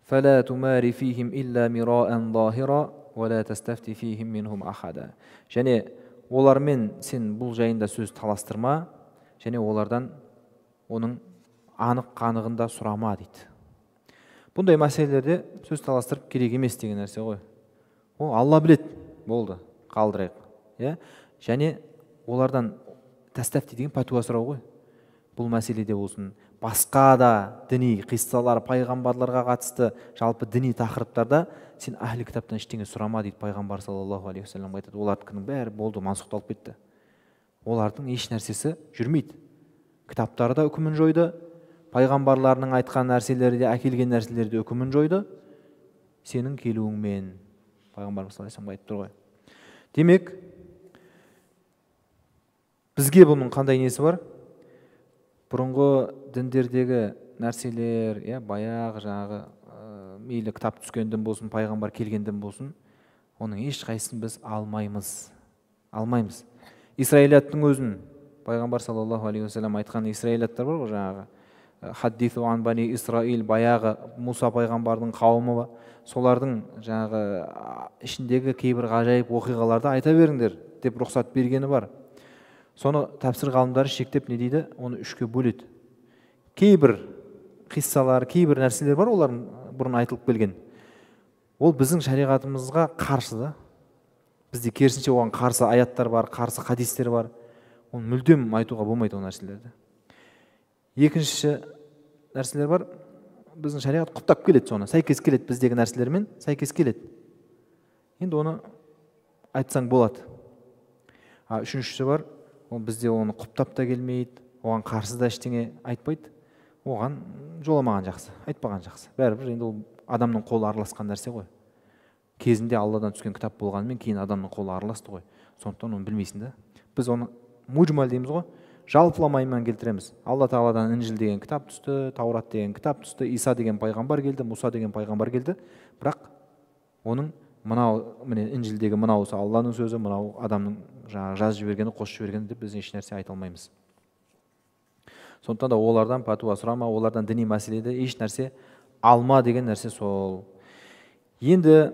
فلا تمار فيهم إلا مراء ظاهرا ولا تستفتي فيهم منهم أحدا. Және олармен сен бұл жайында сөз таластырма, және олардан оның анық қанығында сұрама дейді. Бұндай мәселелерде сөз таластырып керек емес деген нәрсе ғой. О, Алла біледі, болды, қалдырайық. Және олардан тастафти деген пәтуа сұрау ғой. Бұл мәселеде болсын, басқа да діни қиссалар, пайғамбарларға қатысты жалпы діни тақырыптарда сен әхлі кітаптан ештеңе сұрама дейді пайғамбар саллаллаху алейхи вассалам айтады. Олардікінің бәрі болды, мансұқталып кетті. Олардың еш нәрсесі жүрмейді. Кітаптары да үкімін жойды, пайғамбарларының айтқан нәрселері де, әкелген нәрселері де үкімін жойды. Сенің келуіңмен, пайғамбарымыз саллаллаху алейхи вассалам айтып тұр ғой. Демек, бізге бұның қандай несі бар? Бұрынғы діндердегі нәрселер, баяғы жаңағы мейлі кітап түскенден болсын, пайғамбар келгенден болсын, оның ешқайсысын біз алмаймыз. Исраилияттың өзін пайғамбар саллаллаху алейхи вассалам айтқан исраилияттар бар ғой, жаңағы хаддису ан бани Исраил, баяғы Муса пайғамбардың қауымы, солардың жаңағы ішіндегі кейбір ғажайып оқиғаларды айта беріңдер деп рұқсат бергені бар. Соны тәпсір ғалымдары шектеп не дейді? Оны үшке бөледі. Кейбір қиссалар, кейбір нәрселер бар, олардың бұрын айтылып келген. Ол біздің шариғатымызға қарсы да. Бізде керісінше оған қарсы аяттар бар, қарсы хадистер бар. Оны мүлдем айтуға болмайды ол нәрселерді. Екінші нәрселер бар, біздің шариғат құптап келеді соны, сәйкес келеді, біздегі нәрселермен сәйкес келеді. Енді оны айтсаң болады. Үшіншісі бар, ол бізде оны құптап та келмейді, оған қарсы да ештеңе айтпайды. Оған жоламаған жақсы, айтпаған жақсы. Бәрібір енді ол адамның қолы араласқан нәрсе ғой. Кезінде Алладан түскен кітап болғанымен кейін адамның қолы араласты ғой. Сондықтан оны білмейсің да. Біз оны муджмал дейміз ғой, жалпылама иман келтіреміз. Алла Тағаладан Инжил деген кітап түсті, Таурат деген кітап түсті, Иса деген пайғамбар келді, Муса деген пайғамбар келді. Бірақ оның мынау, міне Инжилдегі мынауысы Алланың сөзі, мынау адамның жазып жібергені, қосып жібергені деп біз еш нәрсе айта алмаймыз. Сондықтан да олардан пәтуа сұрама, олардан діни мәселеде еш нәрсе алма деген нәрсе сол. Енді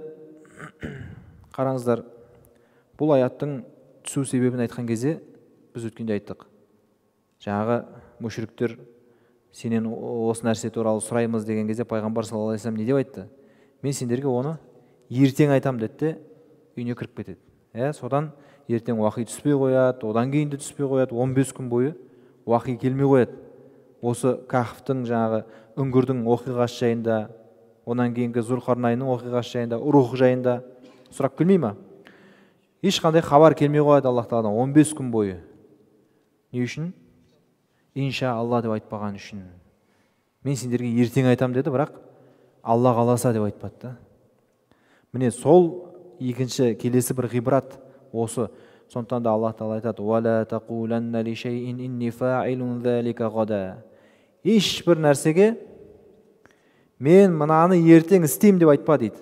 қараңыздар, бұл аяттың түсу себебін айтқан кезде біз өткенде айттық. Жаңағы мүшриктер сенен осы нәрсе туралы сұраймыз деген кезде пайғамбар саллаллаху алейхи вассалам не деп айтты? Мен сендерге оны ертең айтам деді де үйіне кіріп кетеді. Содан ертең уақи түспей қояды, одан кейін де түспей қояды, 15 күн бойы уақи келмей қояды. Осы Кахфтың жаңағы үңгірдің оқиғасы жайында, онан кейінгі Зулқарнайнның оқиғасы жайында, рух жайында сұрақ келмей ма? Ешқандай хабар келмей қояды Аллах Тағаладан 15 күн бойы. Не үшін? Инша Алла деп айтпаған үшін. Мен сендерге ертең айтам деді, бірақ Алла қаласа деп айтпады. Міне сол екінші келесі бір ғибрат осы. Сондықтан да Аллах Тағала айтады: "Вала тақуланна ли шайин инни фаилун залика гада." Ешбір нәрсеге мен мынаны ертең істеймін деп айтпа дейді.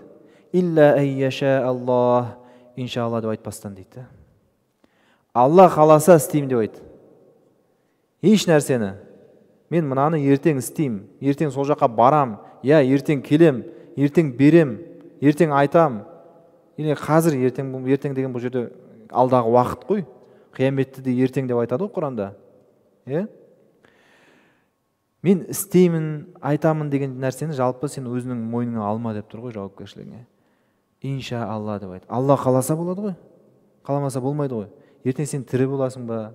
Илля айяша Аллах, иншалла деп айтпастан дейді. Алла қаласа істеймін деп айт. Еш нәрсені мен мынаны ертең істеймін, ертең сол жаққа барам, ертең келем, ертең берем, ертең айтам. Или қазір ертең деген бұл жерде алдағы уақыт қой. Қияметті де ертең деп айтады ғой Құранда. Мен істеймін, айтамын деген нәрсені жалпы сен өзінің мойныңа алма деп тұр ғой жауапкершілігіне. Инша Алла деп айт. Алла қаласа болады ғой. Қаламаса болмайды ғой. Ертең сен тірі боласың ба?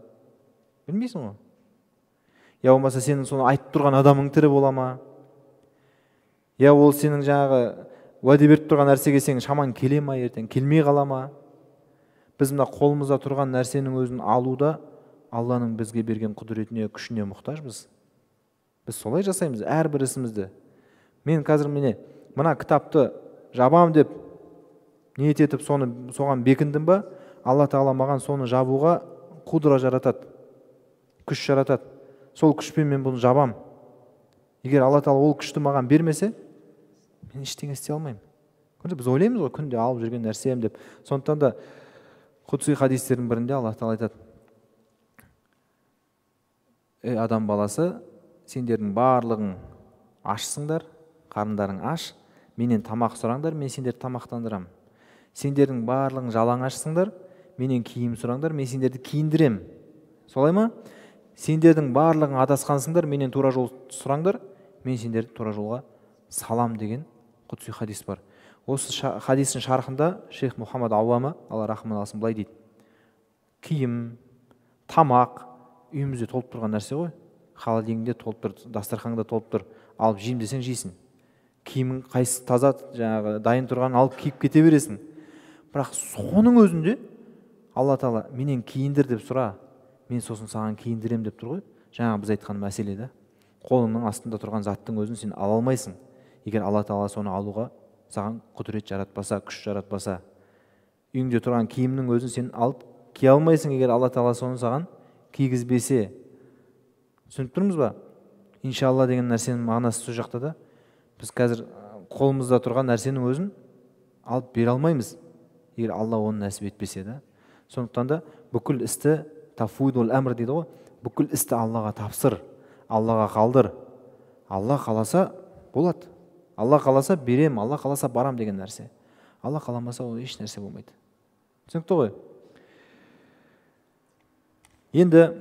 Білмейсің ғой. Болмаса сенің соны айтып тұрған адамың тірі бола ма? Ол сенің жаңағы уәде беріп тұрған нәрсеге сен шаман келе ма ертең, келмей қала ма? Біз мына қолымызда тұрған нәрсенің өзін алуда Алланың бізге берген құдіретіне, күшіне мұқтажбыз. Біз солай жасаймыз әрбір ісімізді. Мен қазір мына кітапты жабам деп ниет етіп соған бекіндім ба, Алла Тағала маған соны жабуға құдыра жаратады, күш жаратады. Сол күшпен мен бұны жабам. Егер Алла Тағала ол күшті маған бермесе, мен ештеңе істей алмаймын. Біз ойлаймыз ғой, күнде алып жүрген нәрсем деп. Сондықтан да Құдси хадистердің бірінде Алла Тағала айтады: адам баласы, сендердің барлығың ашсыңдар, қарындарың аш, менен тамақ сұраңдар, мен сендерді тамақтандырам. Сендердің барлығың жалаңашсыңдар, менен киім сұраңдар, мен сендерді киіндірем. Солай ма? Сендердің барлығың адасқансыңдар, менен тура жол сұраңдар, мен сендерді тура жолға салам деген құдси хадис бар. Осы хадистің шархында Шейх Мұхаммад Ауама, Алла рахмет алсын, былай дейді: киім, тамақ үйімізде толып тұрған нәрсе ғой. Холодильникте толып тұр, дастарханда толып тұр. Алып жеймін десең жейсің. Киімің қайсы таза, жаңағы дайын тұрған алып киіп кете бересің. Бірақ соның өзінде Алла Тағала менен киіндір деп сұра, мен сосын саған киіндірем деп тұр ғой. Жаңа біз айтқан мәселе да. Қолыңның астында тұрған заттың өзін сен ала алмайсың. Егер Алла Тағала соны алуға саған құдірет жаратпаса, күш жаратпаса, үйіңде тұрған киімнің өзін сен алып кие алмайсың, егер Алла Тағала соны саған кигізбесе. Түсініп тұрмыз ба? Иншалла деген нәрсенің мағынасы сол жақта да. Біз қазір қолымызда тұрған нәрсенің өзін алып бере алмаймыз, егер Алла оны нәсіп етпесе да. Сондықтан да бүкіл істі тафуидул әмір дейді ғой. Бүкіл істі Аллаға тапсыр, Аллаға қалдыр. Алла қаласа болады. Алла қаласа берем, Алла қаласа барам деген нәрсе. Алла қаламаса ол еш нәрсе болмайды. Түсінікті ғой? Енді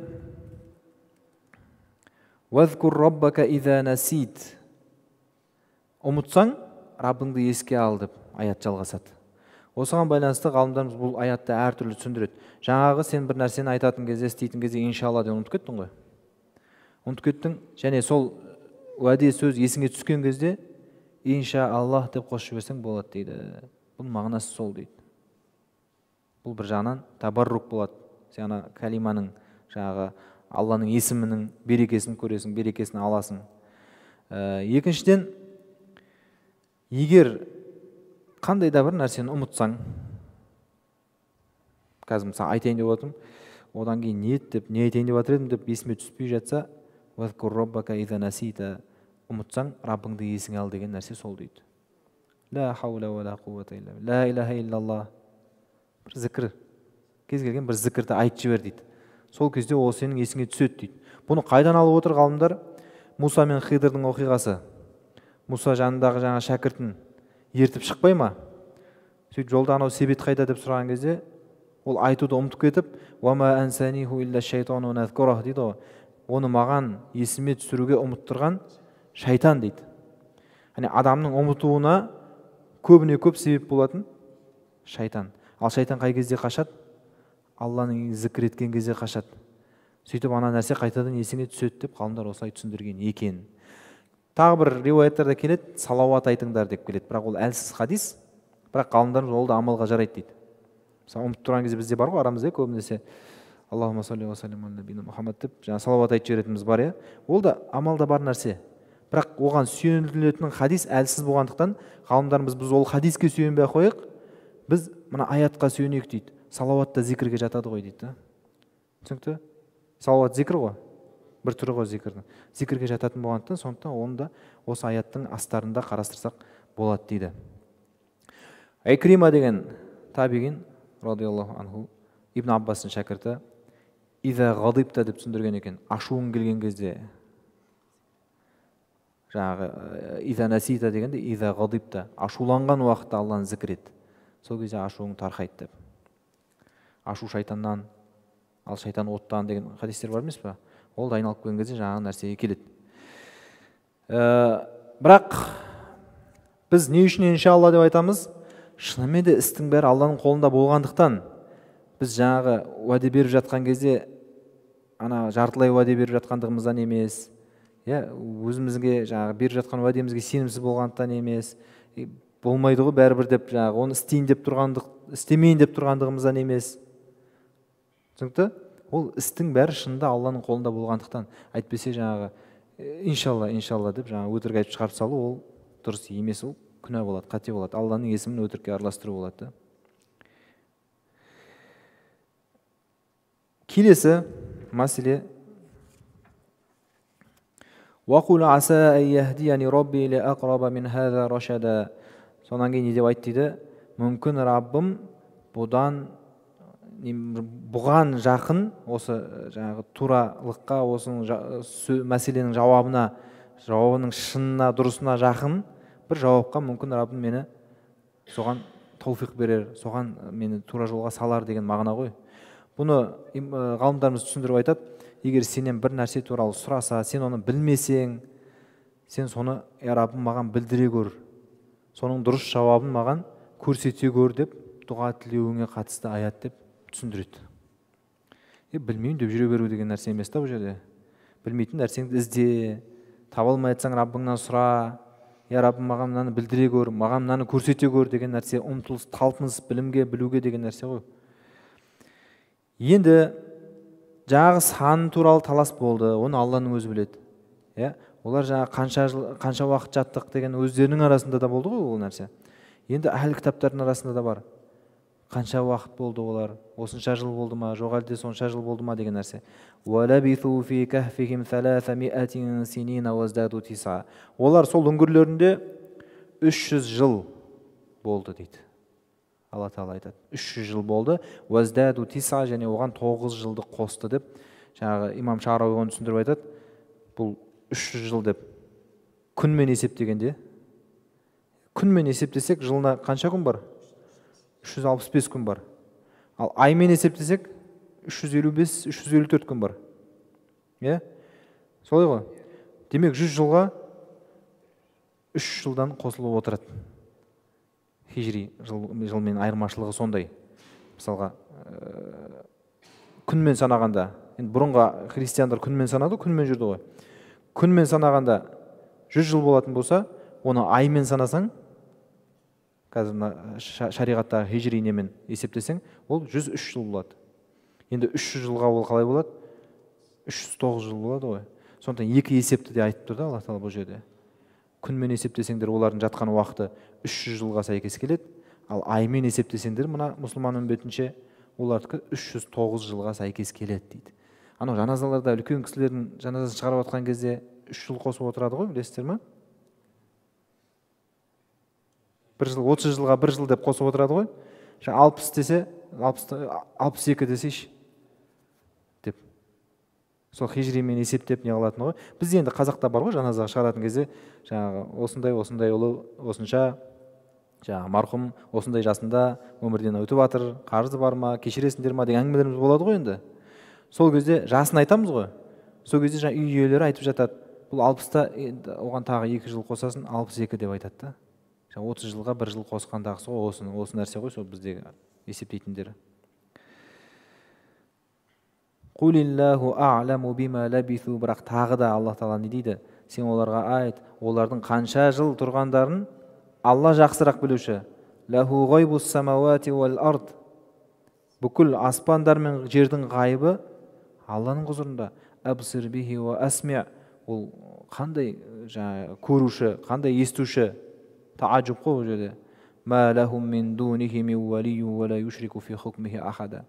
«Вазкур раббака иза насит». Ұмытсаң, Раббыңды еске ал деп аят жалғасады. Осыған байланысты ғалымдарымыз бұл аятты әртүрлі түсіндіреді. Жаңағы сен бір нәрсені айтатын кезде, істейтін кезде иншалла деп ұмытып кеттің ғой. Ұмытып кеттің, және сол уәде сөз есіңе түскен кезде иншаллах деп қосып жіберсең болады дейді. Бұл мағынасы сол дейді. Бұл бір жағынан табаррук болады. Сен ана калиманың жаңағы Алланың есімінің берекесін көресің, берекесін аласың. Екіншіден, егер қандай да бір нәрсені ұмытсаң, қазір мысалы айтайын деп отырмын, одан кейін не айтайын деп жатыр едім деп есіме түспей жатса, «Вазкур раббака иза насита», ұмытсаң, Раббыңды есіңе ал деген нәрсе сол дейді. «Ла хаула ва ла қуввата илля билла», «Ла илаха иллаллах», бір зікір, кез келген бір зікірді айтып жібер дейді. Сол кезде ол сенің есіңе түседі дейді. Бұны қайдан алып отыр ғалымдар? Муса мен Хидырдың оқиғасы. Муса жанындағы жаңа шәкіртін ертіп шықпай ма? Сөйтіп жолда анау себет қайда деп сұраған кезде, ол айтуды ұмытып кетіп, «Уама ансаниху илля шайтану назкурах» дейді ғой. Оны маған есіме түсіруге ұмыттырған шайтан дейді. Яғни адамның ұмытуына көбіне көп себеп болатын шайтан. Ал шайтан қай кезде қашады? Алланың зікір еткен кезде қашады. Сөйтіп ана нәрсе қайтадан есіңе түседі деп ғалымдар осылай түсіндірген екен. Тағы бір риуаяттарда келеді, салауат айтыңдар деп келеді. Бірақ ол әлсіз хадис, бірақ ғалымдарымыз ол да амалға жарайды дейді. Мысалы ұмытып тұрған кезде бізде бар ғой арамызда көбінесе Аллахумма салли ва саллим аля набина Мұхаммад деп жаңа салауат айтып жіберетініміз бар, иә. Ол да амалда бар нәрсе. Бірақ оған сүйенілетін хадис әлсіз болғандықтан ғалымдарымыз біз ол хадиске сүйенбей қойық, біз мына аятқа сүйенейік дейді. Салауат та зикірге жатады ғой дейді. Түсінікті? Салауат зикір ғой. Бір түрі ғой зикірдің. Зикірге жататын болғандықтан, сондықтан оны да осы аяттың астарында қарастырсақ болады дейді. Икрима деген табиғин радиаллаху анху, Ибн Аббастың шәкірті, «Иза ғадибта» деп түсіндірген екен. Ашуың келген кезде, жаңағы «Иза насита» дегенде «Иза ғадибта», ашуланған уақытта Алланы зікір ет. Сол кезде ашуың тарқайды деп. Ашу шайтаннан, ал шайтан оттан деген хадистер бар емес па? Ол да айналып келген кезде жаңағы нәрсеге келеді. Бірақ біз не үшін иншалла деп айтамыз? Шынымен де істің бәрі Алланың қолында болғандықтан, біз жаңағы уәде беріп жатқан кезде ана жартылай уәде беріп жатқандығымыздан емес, өзімізге жаңағы беріп жатқан уәдемізге сенімсіз болғандықтан емес, болмайды ғой бәрібір деп жаңағы оны істемейін деп тұрғандығымыздан емес. Түсінікті? Ол істің бәрі шынында Алланың қолында болғандықтан, айтпесе жаңағы иншалла деп жаңағы өтірік айтып шығарып салу, ол дұрыс емес, ол күнә болады, қате болады. Алланың есімін өтірікке араластыру болады. Келесі мәселе «Вақул аса айяхдияни рабби ле ақраба мин хаза рашада». Сонан кейін не деп айтты дейді? Мүмкін Раббым бұған жақын, осы жаңағы туралыққа, осының мәселенің жауабының шынына, дұрысына жақын бір жауапқа мүмкін Раббым мені соған тауфиқ берер, соған мені тура жолға салар деген мағына ғой. Бұны ғалымдарымыз түсіндіріп айтады. Егер сенен бір нәрсе туралы сұраса, сен оны білмесең, сен соны Раббым маған білдіре көр, соның дұрыс жауабын маған көрсете көр деп дұға тілеуіңе қатысты аят деп түсіндіреді. Білмеймін деп жүре беру деген нәрсе емес та бұл жерде. Білмейтін нәрсеңді ізде, таба алмай жатсаң Раббыңнан сұра, Раббым маған мынаны білдіре көр, маған мынаны көрсете көр деген нәрсе, ұмтылыс, талпыныс, білімге, білуге деген нәрсе ғой. Енді жаңағы сан туралы талас болды, оны Алланың өзі біледі. Олар жаңа қанша уақыт жаттық деген өздерінің арасында да болды ғой ол нәрсе. Енді әхл кітаптардың арасында да бар. Қанша уақыт болды олар? Осынша жыл болды ма, жоқ әлде сонша жыл болды ма деген нәрсе. Олар сол үңгірлерінде 300 жыл болды дейді. Алла Тағала айтады. 300 жыл болды. Және оған 9 жылды қосты деп. Жаңағы имам Шарауи оны түсіндіріп айтады. Бұл 300 жыл деп күнмен есептегенде, күнмен есептесек жылына қанша күн бар? 365 күн бар. Ал аймен есептесек 355-354 күн бар. Солай ғой. Демек 100 жылға 3 жылдан қосылып отырады. Хижри жылмен айырмашылығы сондай. Мысалға күнмен санағанда, бұрынғы христиандар күнмен санады, күнмен жүрді ғой. Күнмен санағанда 100 жыл болатын болса, оны аймен санасаң, қазір шариғатта хижри немен есептесең, ол 103 жыл болады. Енді 300 жылға ол қалай болады? 309 жыл болады ғой. Сондықтан екі есепті де айтып тұрды Алла Тағала бұл жерде. Күнмен есептесеңдер, олардың жатқан уақыты 300 жылға сәйкес келеді, ал аймен есептесеңдер, мына мұсылман үмбетінше олардікі 309 жылға сәйкес келеді дейді. Анау жаназаларда үлкен кісілердің жаназасын шығарып жатқан кезде 3 жыл қосып отырады ғой, білесіздер ме? 1 жыл, 30 жылға 1 жыл деп қосып отырады ғой. 60 десе, 62 десейші деп. Сол хижримен есептеп не қылатын ғой. Бізде енді қазақта бар ғой, жаназаға шығаратын кезде жаңағы осындай ұлы, осынша жаңағы марқұм осындай жасында өмірден өтіп жатыр, қарызы бар ма, кешіресіңдер ма деген әңгімелеріміз болады ғой енді. Сол кезде жасын айтамыз ғой. Сол кезде жаңа үй иелері айтып жатады. Бұл 60-та оған тағы 2 жыл қосасын 62 деп айтады да. 30 жылға 1 жыл қосқандағысы ғой, осы нәрсе ғой сол біздегі есептейтіндері. Қулиллаху а'ламу бима лабису, бірақ тағы да Алла Тағала не дейді? Сен оларға айт, олардың қанша жыл тұрғандарын Алла жақсырақ білуші. Лаху ғайбус самауати вал ард. Бүкіл аспандар мен жердің ғайбы Алланың құзырында. Абсир бихи ва асми'. Ол қандай көруші, қандай естуші? Таажуб қой бұл жерде. Ма лахум мин дунихи мин валию ва ла юшрику фи хукмихи ахада.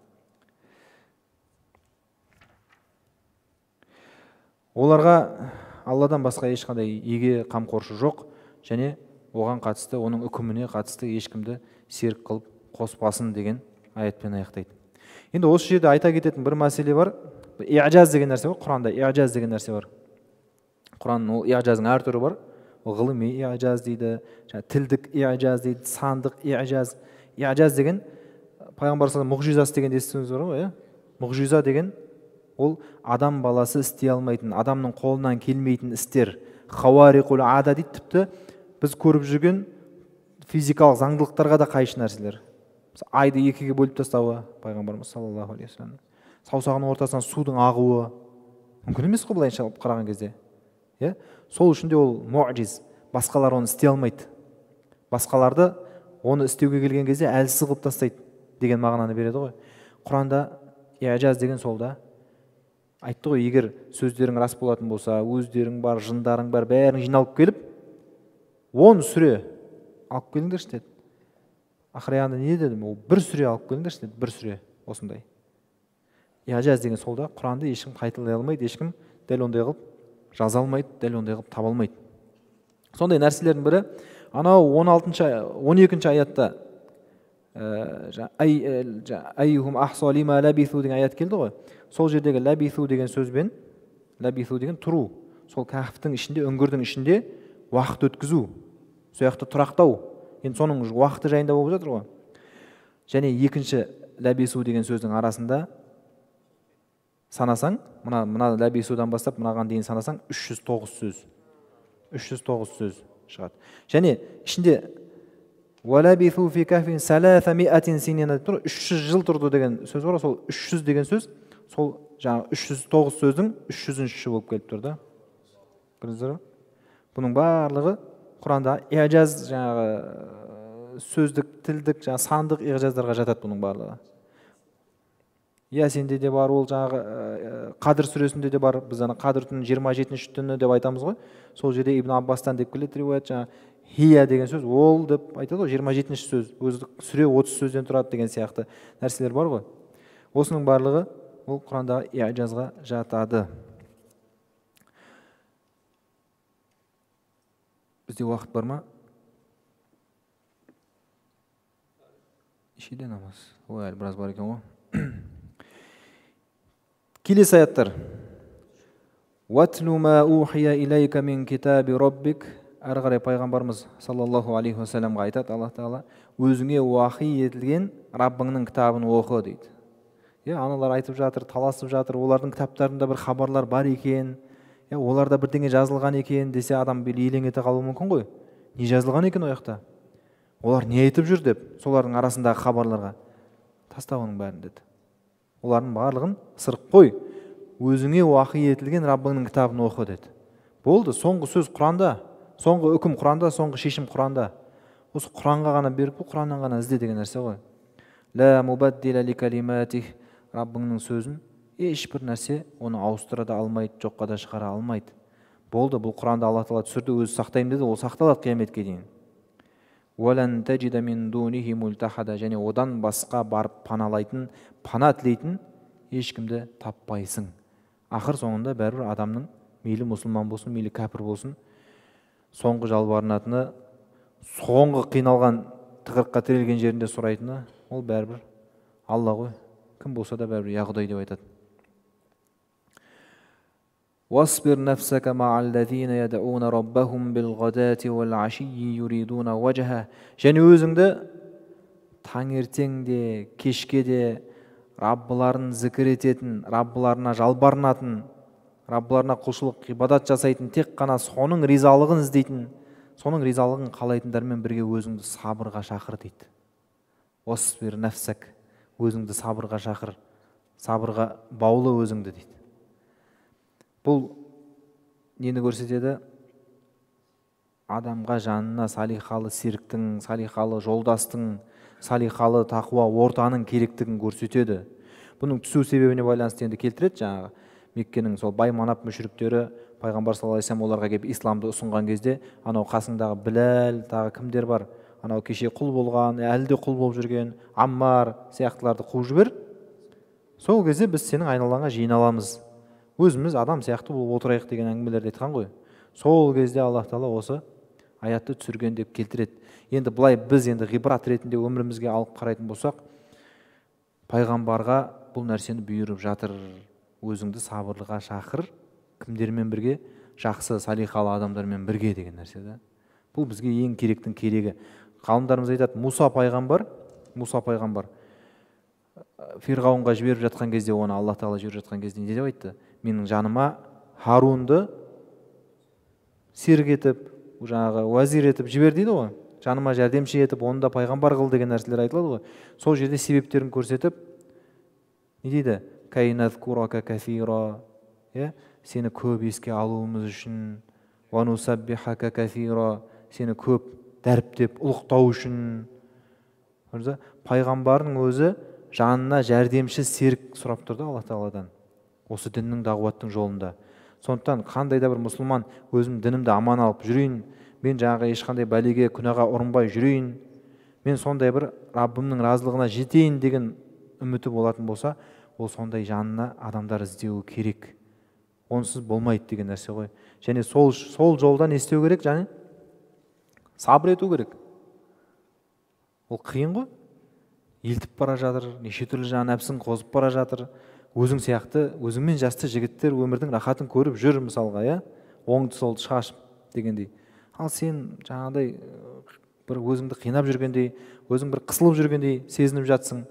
Оларға Алладан басқа ешқандай еге қамқоршы жоқ, және оған қатысты, оның үкіміне қатысты ешкімді серік қылып қоспасын деген аятпен аяқтайды. Енді осы жерде айта кететін бір мәселе бар. Иъжаз деген нәрсе бар. Құранда иъжаз деген нәрсе бар. Құранның ол иъжаздың әр түрі бар. Ол ғылыми иъжаз дейді, тілдік иъжаз дейді, сандық иъжаз. Иъжаз деген пайғамбар саллаллаху алейхи мұғжизасы деген естуіңіз бар ғой, мұғжиза деген ол адам баласы істей алмайтын, адамның қолынан келмейтін істер. Хауариқул ада дейді, тіпті біз көріп жүрген физикалық заңдылықтарға да қайшы нәрселер. Айды екіге бөліп тастауы, пайғамбарымыз саллаллаху алейхи вассалам. Саусағының ортасынан судың ағуы мүмкін емес қой былайша қараған кезде. Сол үшін де ол муъжиз. Басқалар оны істей алмайды. Басқаларды оны істеуге келген кезде әлсіз қылып тастайды деген мағынаны береді ғой. Құранда иъжаз деген сол да. Айтты ғой, егер сөздерің рас болатын болса, өздерің бар, жындарың бар, бәрін жиналып келіп, 10 сүре алып келіңдерші деді. Ақыры аяғында не дедім? Ол 1 сүре алып келіңдерші деді, 1 сүре осындай. Иъжаз деген сол да. Құранды ешкім қайталай алмайды, ешкім дәл ондай қылып жаза алмайды, дәл ондай қылып таба алмайды. Сондай нәрселердің бірі, анау 12-ші аятта айюхум ахса лима лабису деген аят келді ғой. Сол жердегі лабису деген сөзбен, лабису деген тұру, сол кәхфтің ішінде, үңгірдің ішінде уақыт өткізу. сол жақта тұрақтау. Енді соның уақыты жайында болып жатыр ғой. Және екінші ләбису деген сөздің арасында санасаң, мына ләбисудан бастап мынаған дейін санасаң 309 сөз. 309 сөз шығады. Және ішінде وَلَبِثُوا فِي كَهْفِهِمْ 300 سِنِينَ деп тұр. 300 жыл тұрды деген сөз бар. Сол 300 деген сөз сол жаңағы 309 сөздің 300-ші болып келіп тұр да. Көрдіңіздер ме? Бұның барлығы Құранда иъжаз, жаңағы сөздік, тілдік, жаңағы сандық иъжаздарға жатады бұның барлығы. Ясинде де бар, ол жаңағы Қадыр сүресінде де бар. Біз ана Қадыр түнінің 27-ші түні деп айтамыз ғой. Сол жерде Ибн Аббастан деп келеді риуаят, жаңағы хия деген сөз, ол деп айтады ғой, 27-ші сөз. Өзі сүре 30 сөзден тұрады деген сияқты нәрселер бар ғой. Осының барлығы ол Құрандағы иъжазға жатады. Бізде уақыт бар ма? Нешеде намаз? Ой, әлі біраз бар екен ғой. Келесі аяттар. «Ватлу ма ухия илайка мин китаби роббик». Әрі қарай пайғамбарымыз саллаллаху алейхи уассаламға айтады Аллах Тағала, өзіңе уахи етілген Раббыңның кітабын оқы дейді. Аналар айтып жатыр, таласып жатыр, олардың кітаптарында бір хабарлар бар екен, оларда бірдеңе жазылған екен десе, адам бір елең ете қалуы мүмкін ғой. Не жазылған екен ол жақта? Олар не айтып жүр деп, солардың арасындағы хабарларға таста оның бәрін деді. Олардың барлығын сырып қой. Өзіңе уахи етілген Раббыңның кітабын оқы деді. Болды, соңғы сөз Құранда, соңғы үкім Құранда, соңғы шешім Құранда. Осы Құранға ғана беріп, Құраннан ғана ізде деген нәрсе ғой. Ла мубаддила ли калиматих. Раббыңның сөзін ешбір нәрсе оны ауыстыра да алмайды, жоққа да шығара алмайды. Болды, бұл Құранда Алла Тағала түсірді, өзі сақтаймын деді, ол сақталады қияметке дейін. Уалан таджида мин дунихи мультахада. Және одан басқа барып паналайтын, пана тілейтін ешкімді таппайсың. Ақыр соңында бәрібір адамның, мейлі мұсылман болсын, мейлі кәпір болсын, соңғы жалбарынатыны, соңғы қиналған тығырыққа тірелген жерінде сұрайтыны, ол бәрібір Алла ғой. Кім болса да бәрібір я Құдай деп айтады. وَاصْبِرْ نَفْسَكَ مَعَ الَّذِينَ يَدْعُونَ رَبَّهُمْ بِالْغَدَاةِ وَالْعَشِيِّ يُرِيدُونَ وَجْهَهُ. Және өзіңді таңертеңде, кешке де Раббыларын зікір ететін, Раббыларына жалбарынатын, Раббыларына құлшылық, ғибадат жасайтын, тек қана соның ризалығын іздейтін, соның ризалығын қалайтындармен бірге өзіңді сабырға шақыр дейді. Уасбир нафсак, өзіңді сабырға шақыр, сабырға баулы өзіңді дейді. Бұл нені көрсетеді? Адамға жанына салихалы серіктің, салихалы жолдастың, салихалы тақуа ортаның керектігін көрсетеді. Бұның түсу себебіне байланысты енді келтіреді. Жаңағы Меккенің сол бай манап мүшриктері пайғамбар саллаллаху алейхи вассалам оларға келіп исламды ұсынған кезде, анау қасыңдағы Біләл, тағы кімдер бар? Анау кеше құл болған, әлі де құл болып жүрген Аммар сияқтыларды қуып жібер. Сол кезде біз сенің айналаңа жиналамыз. Өзіміз адам сияқты болып отырайық деген әңгімелерді айтқан ғой. Сол кезде Аллах Тағала осы аятты түсірген деп келтіреді. Енді былай біз енді ғибрат ретінде өмірімізге алып қарайтын болсақ, пайғамбарға бұл нәрсені бұйырып жатыр. Өзіңді сабырлыға шақыр, кімдермен бірге? Жақсы, салихалы адамдармен бірге деген нәрсе да. Бұл бізге ең керектің керегі. Ғалымдарымыз айтады, Муса пайғамбар Фирғауынға жіберіп жатқан кезде, оны Аллах Тағала жіберіп жатқан кезде не деп айтты? Менің жаныма Харунды серік етіп, жаңағы уәзир етіп жібер дейді ғой. Жаныма жәрдемші етіп, оны да пайғамбар қыл деген нәрселер айтылады ғой. Сол жерде себептерін көрсетіп, не дейді? Кайназкурака кафира, сені көп еске алуымыз үшін, ванусаббихака кафира, сені көп дәріптеп ұлықтау үшін. Пайғамбардың өзі жанына жәрдемші серік сұрап тұрды Аллах Тағаладан, осы діннің дағуаттың жолында. Сондықтан қандай да бір мұсылман өзім дінімді аман алып жүрейін, мен жаңағы ешқандай бәлеге, күнәға ұрынбай жүрейін, мен сондай бір Раббымның разылығына жетейін деген үміті болатын болса, ол сондай жанына адамдар іздеуі керек. Онсыз болмайды деген нәрсе ғой. Және сол жолдан не істеу керек? Және сабыр ету керек. Ол қиын ғой. Елтіп бара жатыр, неше түрлі жан нәпсін қозып бара жатыр. Өзің сияқты, өзіңмен жасты жігіттер өмірдің рахатын көріп жүр мысалға, оңды солды шашып дегендей. Ал сен жаңағыдай бір өзіңді қинап жүргендей, өзің бір қысылып жүргендей сезініп жатсың.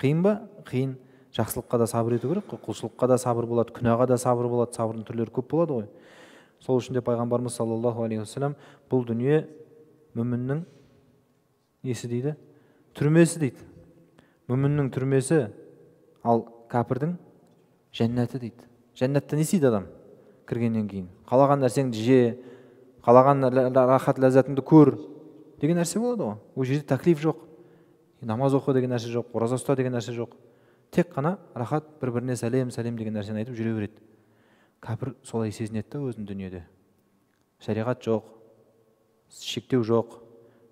Қиын ба? Қиын. Жақсылыққа да сабыр ету керек қой, құлшылыққа да сабыр болады, күнәға да сабыр болады, сабырдың түрлері көп болады ғой. Сол үшін де пайғамбарымыз саллаллаху алейхи уассалам бұл дүние мүміннің несі дейді? Түрмесі дейді. Мүміннің түрмесі, ал кәпірдің жәннаты дейді. Жәннатта не істейді адам кіргеннен кейін? Қалаған нәрсеңді же, қалаған рахат ләззатыңды көр деген нәрсе болады ғой. Ол жерде тәклиф жоқ. Намаз оқы деген нәрсе жоқ, ораза ұста деген нәрсе жоқ. Тек қана рахат, бір-біріне сәлем деген нәрсені айтып жүре береді. Кәпір солай сезінеді да өзінің дүниеде. Шариғат жоқ, шектеу жоқ,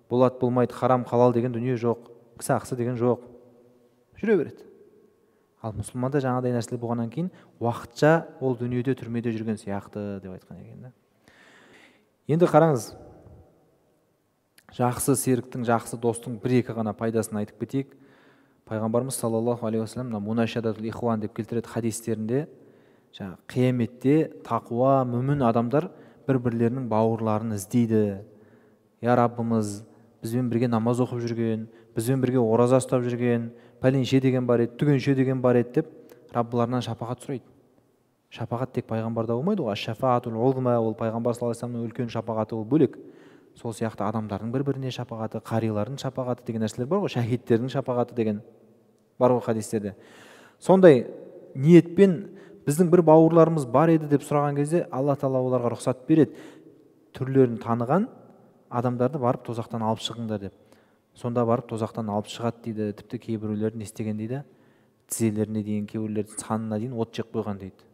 болады болмайды, харам халал деген дүние жоқ, кісі ақысы деген жоқ. Жүре береді. Ал мұсылманда жаңағыдай нәрселер болғаннан кейін уақытша ол дүниеде түрмеде жүрген сияқты деп айтқан екен да. Енді қараңыз, жақсы серіктің, жақсы достың бір-екі ғана пайдасын айтып кетейік. Пайғамбарымыз саллаллаху алейхи уассалам мунашадатул ихуан деп келтіреді хадистерінде, қияметте тақуа, мүмін адамдар бір-бірлерінің бауырларын іздейді. Я Раббымыз, бізбен бірге намаз оқып жүрген, бізбен бірге ораза ұстап жүрген, пәленше деген бар еді, түгенше деген бар еді деп Раббыларынан шапағат сұрайды. Шапағат тек пайғамбарда болмайды ғой. Аш-шафаатул узма, ол пайғамбар саллаллаху алейхи вассаламның үлкен шапағаты, ол бөлек. Сол сияқты адамдардың бір-біріне шапағаты, қарилардың шапағаты деген нәрселер бар ғой, шахидтердің шапағаты деген бар ғой хадистерде. Сондай ниетпен біздің бір бауырларымыз бар еді деп сұраған кезде Алла Тағала оларға рұқсат береді. Түрлерін таныған адамдарды барып тозақтан алып шығыңдар деп. Сонда барып тозақтан алып шығады дейді. Тіпті кейбіреулер не істеген дейді? Тізелеріне дейін, кейбіреулер санына дейін от жеп қойған дейді.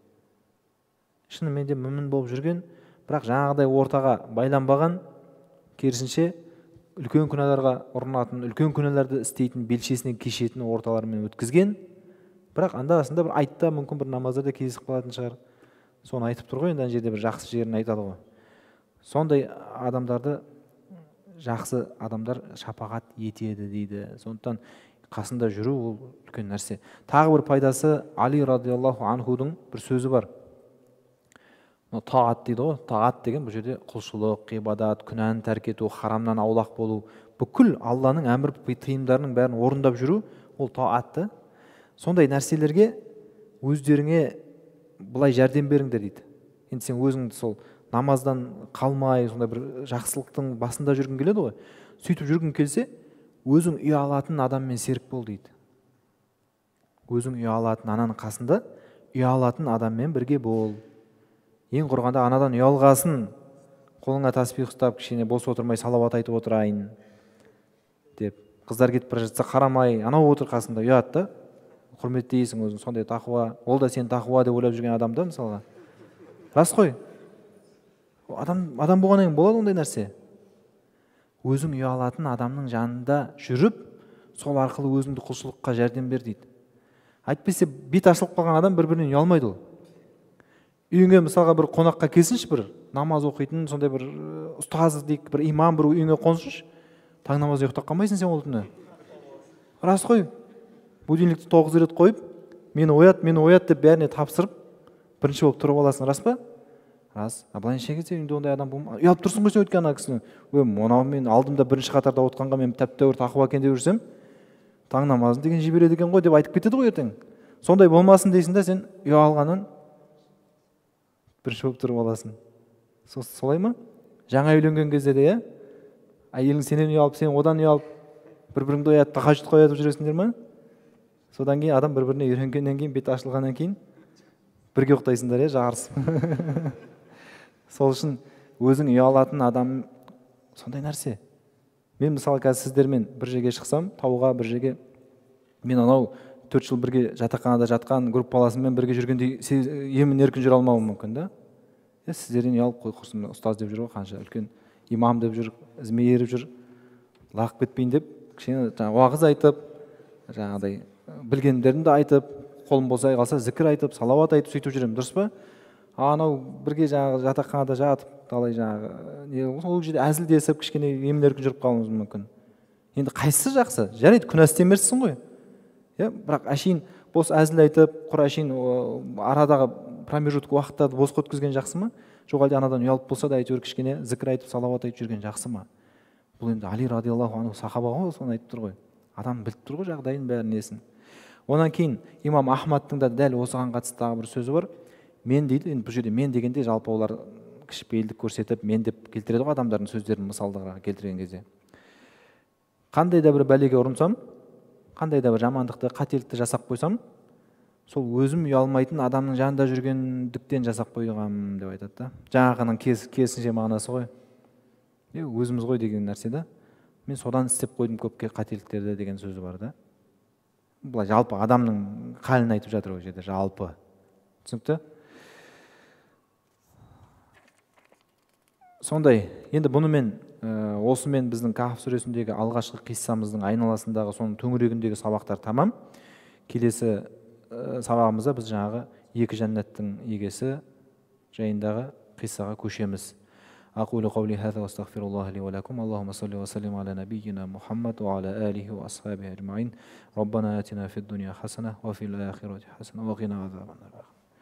Шынымен де мүмін болып жүрген, бірақ жаңағыдай ортаға байланбаған, керісінше үлкен күнәларға ұрынатын, үлкен күнәларды істейтін, белшесінен кешетін орталармен өткізген, бірақ анда-санда бір айтта мүмкін бір намаздарда кездесіп қалатын шығар. Соны айтып тұр ғой, енді ана жерде бір жақсы жерін айтады ғой. Сондай адамдарды жақсы адамдар шапағат етеді дейді. Сондықтан қасында жүру ол үлкен нәрсе. Тағы бір пайдасы, Али радиаллаху анхудың бір сөзі бар. Таат дейді ғой. Таат деген бұл жерде құлшылық, ғибадат, күнәні тәрк ету, харамнан аулақ болу, бүкіл Алланың әмір тыйымдарының бәрін орындап жүру, ол таатты. Сондай нәрселерге өздеріңе былай жәрдем беріңдер дейді. Енді сен өзіңді сол намаздан қалмай, сондай бір жақсылықтың басында жүргің келеді ғой. Сөйтіп жүргің келсе, өзің ұялатын адаммен серік бол дейді. Өзің ұялатын, ананың қасында ұялатын адаммен бірге бол. Ең құрғанда анадан ұялғасын, қолыңа тасбих ұстап, кішкене бос отырмай салауат айтып отырайын деп. Қыздар кетіп бара жатса қарамай, анау отыр қасында ұят та, құрметтейсің өзің, сондай тақуа. Ол да сен тақуа деп ойлап жүрген адамды мысалға. Рас қой. Адам болғаннан кейін болады ондай нәрсе. Өзің ұялатын адамның жанында жүріп, сол арқылы өзіңді құлшылыққа жәрдем бер дейді. Айтпесе бет ашылып қалған адам бір-бірінен ұялмайды ол. Үйіңе мысалға бір қонаққа келсінші, бір намаз оқитын, сондай бір ұстаз дейік, бір имам бір үйіңе қонсыншы, таң намазда ұйықтап қалмайсың сен ол түні. Рас қой. Будильникті 9 рет қойып, мені оят деп бәріне тапсырып, бірінші болып тұрып аласың, рас па? Рас. Былайша келсе үйінде ондай адам болмайды. Ұялып тұрсың ғой сен өткен ана кісіні. Мынау мен алдымда бірінші қатарда отқанға мен тәп-тәуір тақуа екен деп жүрсем, таң намазын деген жібереді екен ғой деп айтып кетеді ғой ертең. Сондай болмасын дейсің да сен ұялғанын бірінші болып тұрып аласың. Солай ма? Жаңа үйленген кезде де, әйелің сенен ұялып, сен одан ұялып, бір-біріңді оятып, тахажжуд қоятып жүресіңдер ма? Содан кейін адам бір-біріне үйренгеннен кейін, бет ашылғаннан кейін бірге ұйықтайсыңдар, жағарысып. Сол үшін өзің ұялатын адам сондай нәрсе. Мен мысалы қазір сіздермен бір жерге шықсам, тауға бір жерге, мен анау 4 жыл бірге жатақханада жатқан группаласымен бірге жүргенде емін еркін жүре алмауым мүмкін да. Сіздерден ұялып қой, құрсын, ұстаз деп жүр ғой, қанша үлкен имам деп жүр, ізме еріп жүр, лағып кетпейін деп, кішкене уағыз айтып, жаңағыдай білгендерімді айтып, қолым босай қалса зікір айтып, салауат айтып сөйтіп жүремін, дұрыс па? Анау бірге жаңағы жатақханада жатып, талай жаңағы ол жерде әзілдесіп, кішкене емін еркін жүріп қалуымыз мүмкін. Енді қайсысы жақсы? Жарайды, күнә істемерсің ғой. Бірақ әшейін бос әзіл айтып, құр әшейін арадағы промежутка уақытта бос өткізген жақсы ма? жоқ әлде анадан ұялып болса да әйтеуір кішкене зікір айтып салауат айтып жүрген жақсы ма? Бұл енді Али радиаллаху анху сахаба ғой, соны айтып тұр ғой. Адам біліп тұр ғой жағдайын, бәрін несін. Онан кейін имам Ахмадтың да дәл осыған қатысты тағы бір сөзі бар. Мен дейді, енді бұл жерде мен дегенде жалпы олар кішіпейілдік көрсетіп мен деп келтіреді ғой адамдардың сөздерін мысалдарға келтірген кезде. Қандай да бір бәлеге ұрынсам, қандай да бір жамандықты, қателікті жасап қойсам, сол өзім ұялмайтын адамның жанында жүргендіктен жасап қойғам деп айтады да. Жаңағының керісінше мағынасы ғой. Өзіміз ғой деген нәрсе да. Мен содан істеп қойдым көпке қателіктерді деген сөзі бар да. Бұлай жалпы адамның халін айтып жатыр ол жерде, жалпы. Түсінікті? Сондай, енді бұнымен осымен біздің Кахф сүресіндегі алғашқы қиссамыздың айналасындағы соның төңірегіндегі сабақтар тамам. Келесі сабағымызда біз жаңағы екі жәннаттың егесі жайындағы қиссаға көшеміз. أقول قولي هذا واستغفر الله لي ولكم اللهم صل وسلم على نبينا محمد وعلى آله وأصحابه أجمعين ربنا آتنا في الدنيا حسنة وفي الآخرة حسنة وقنا عذاب النار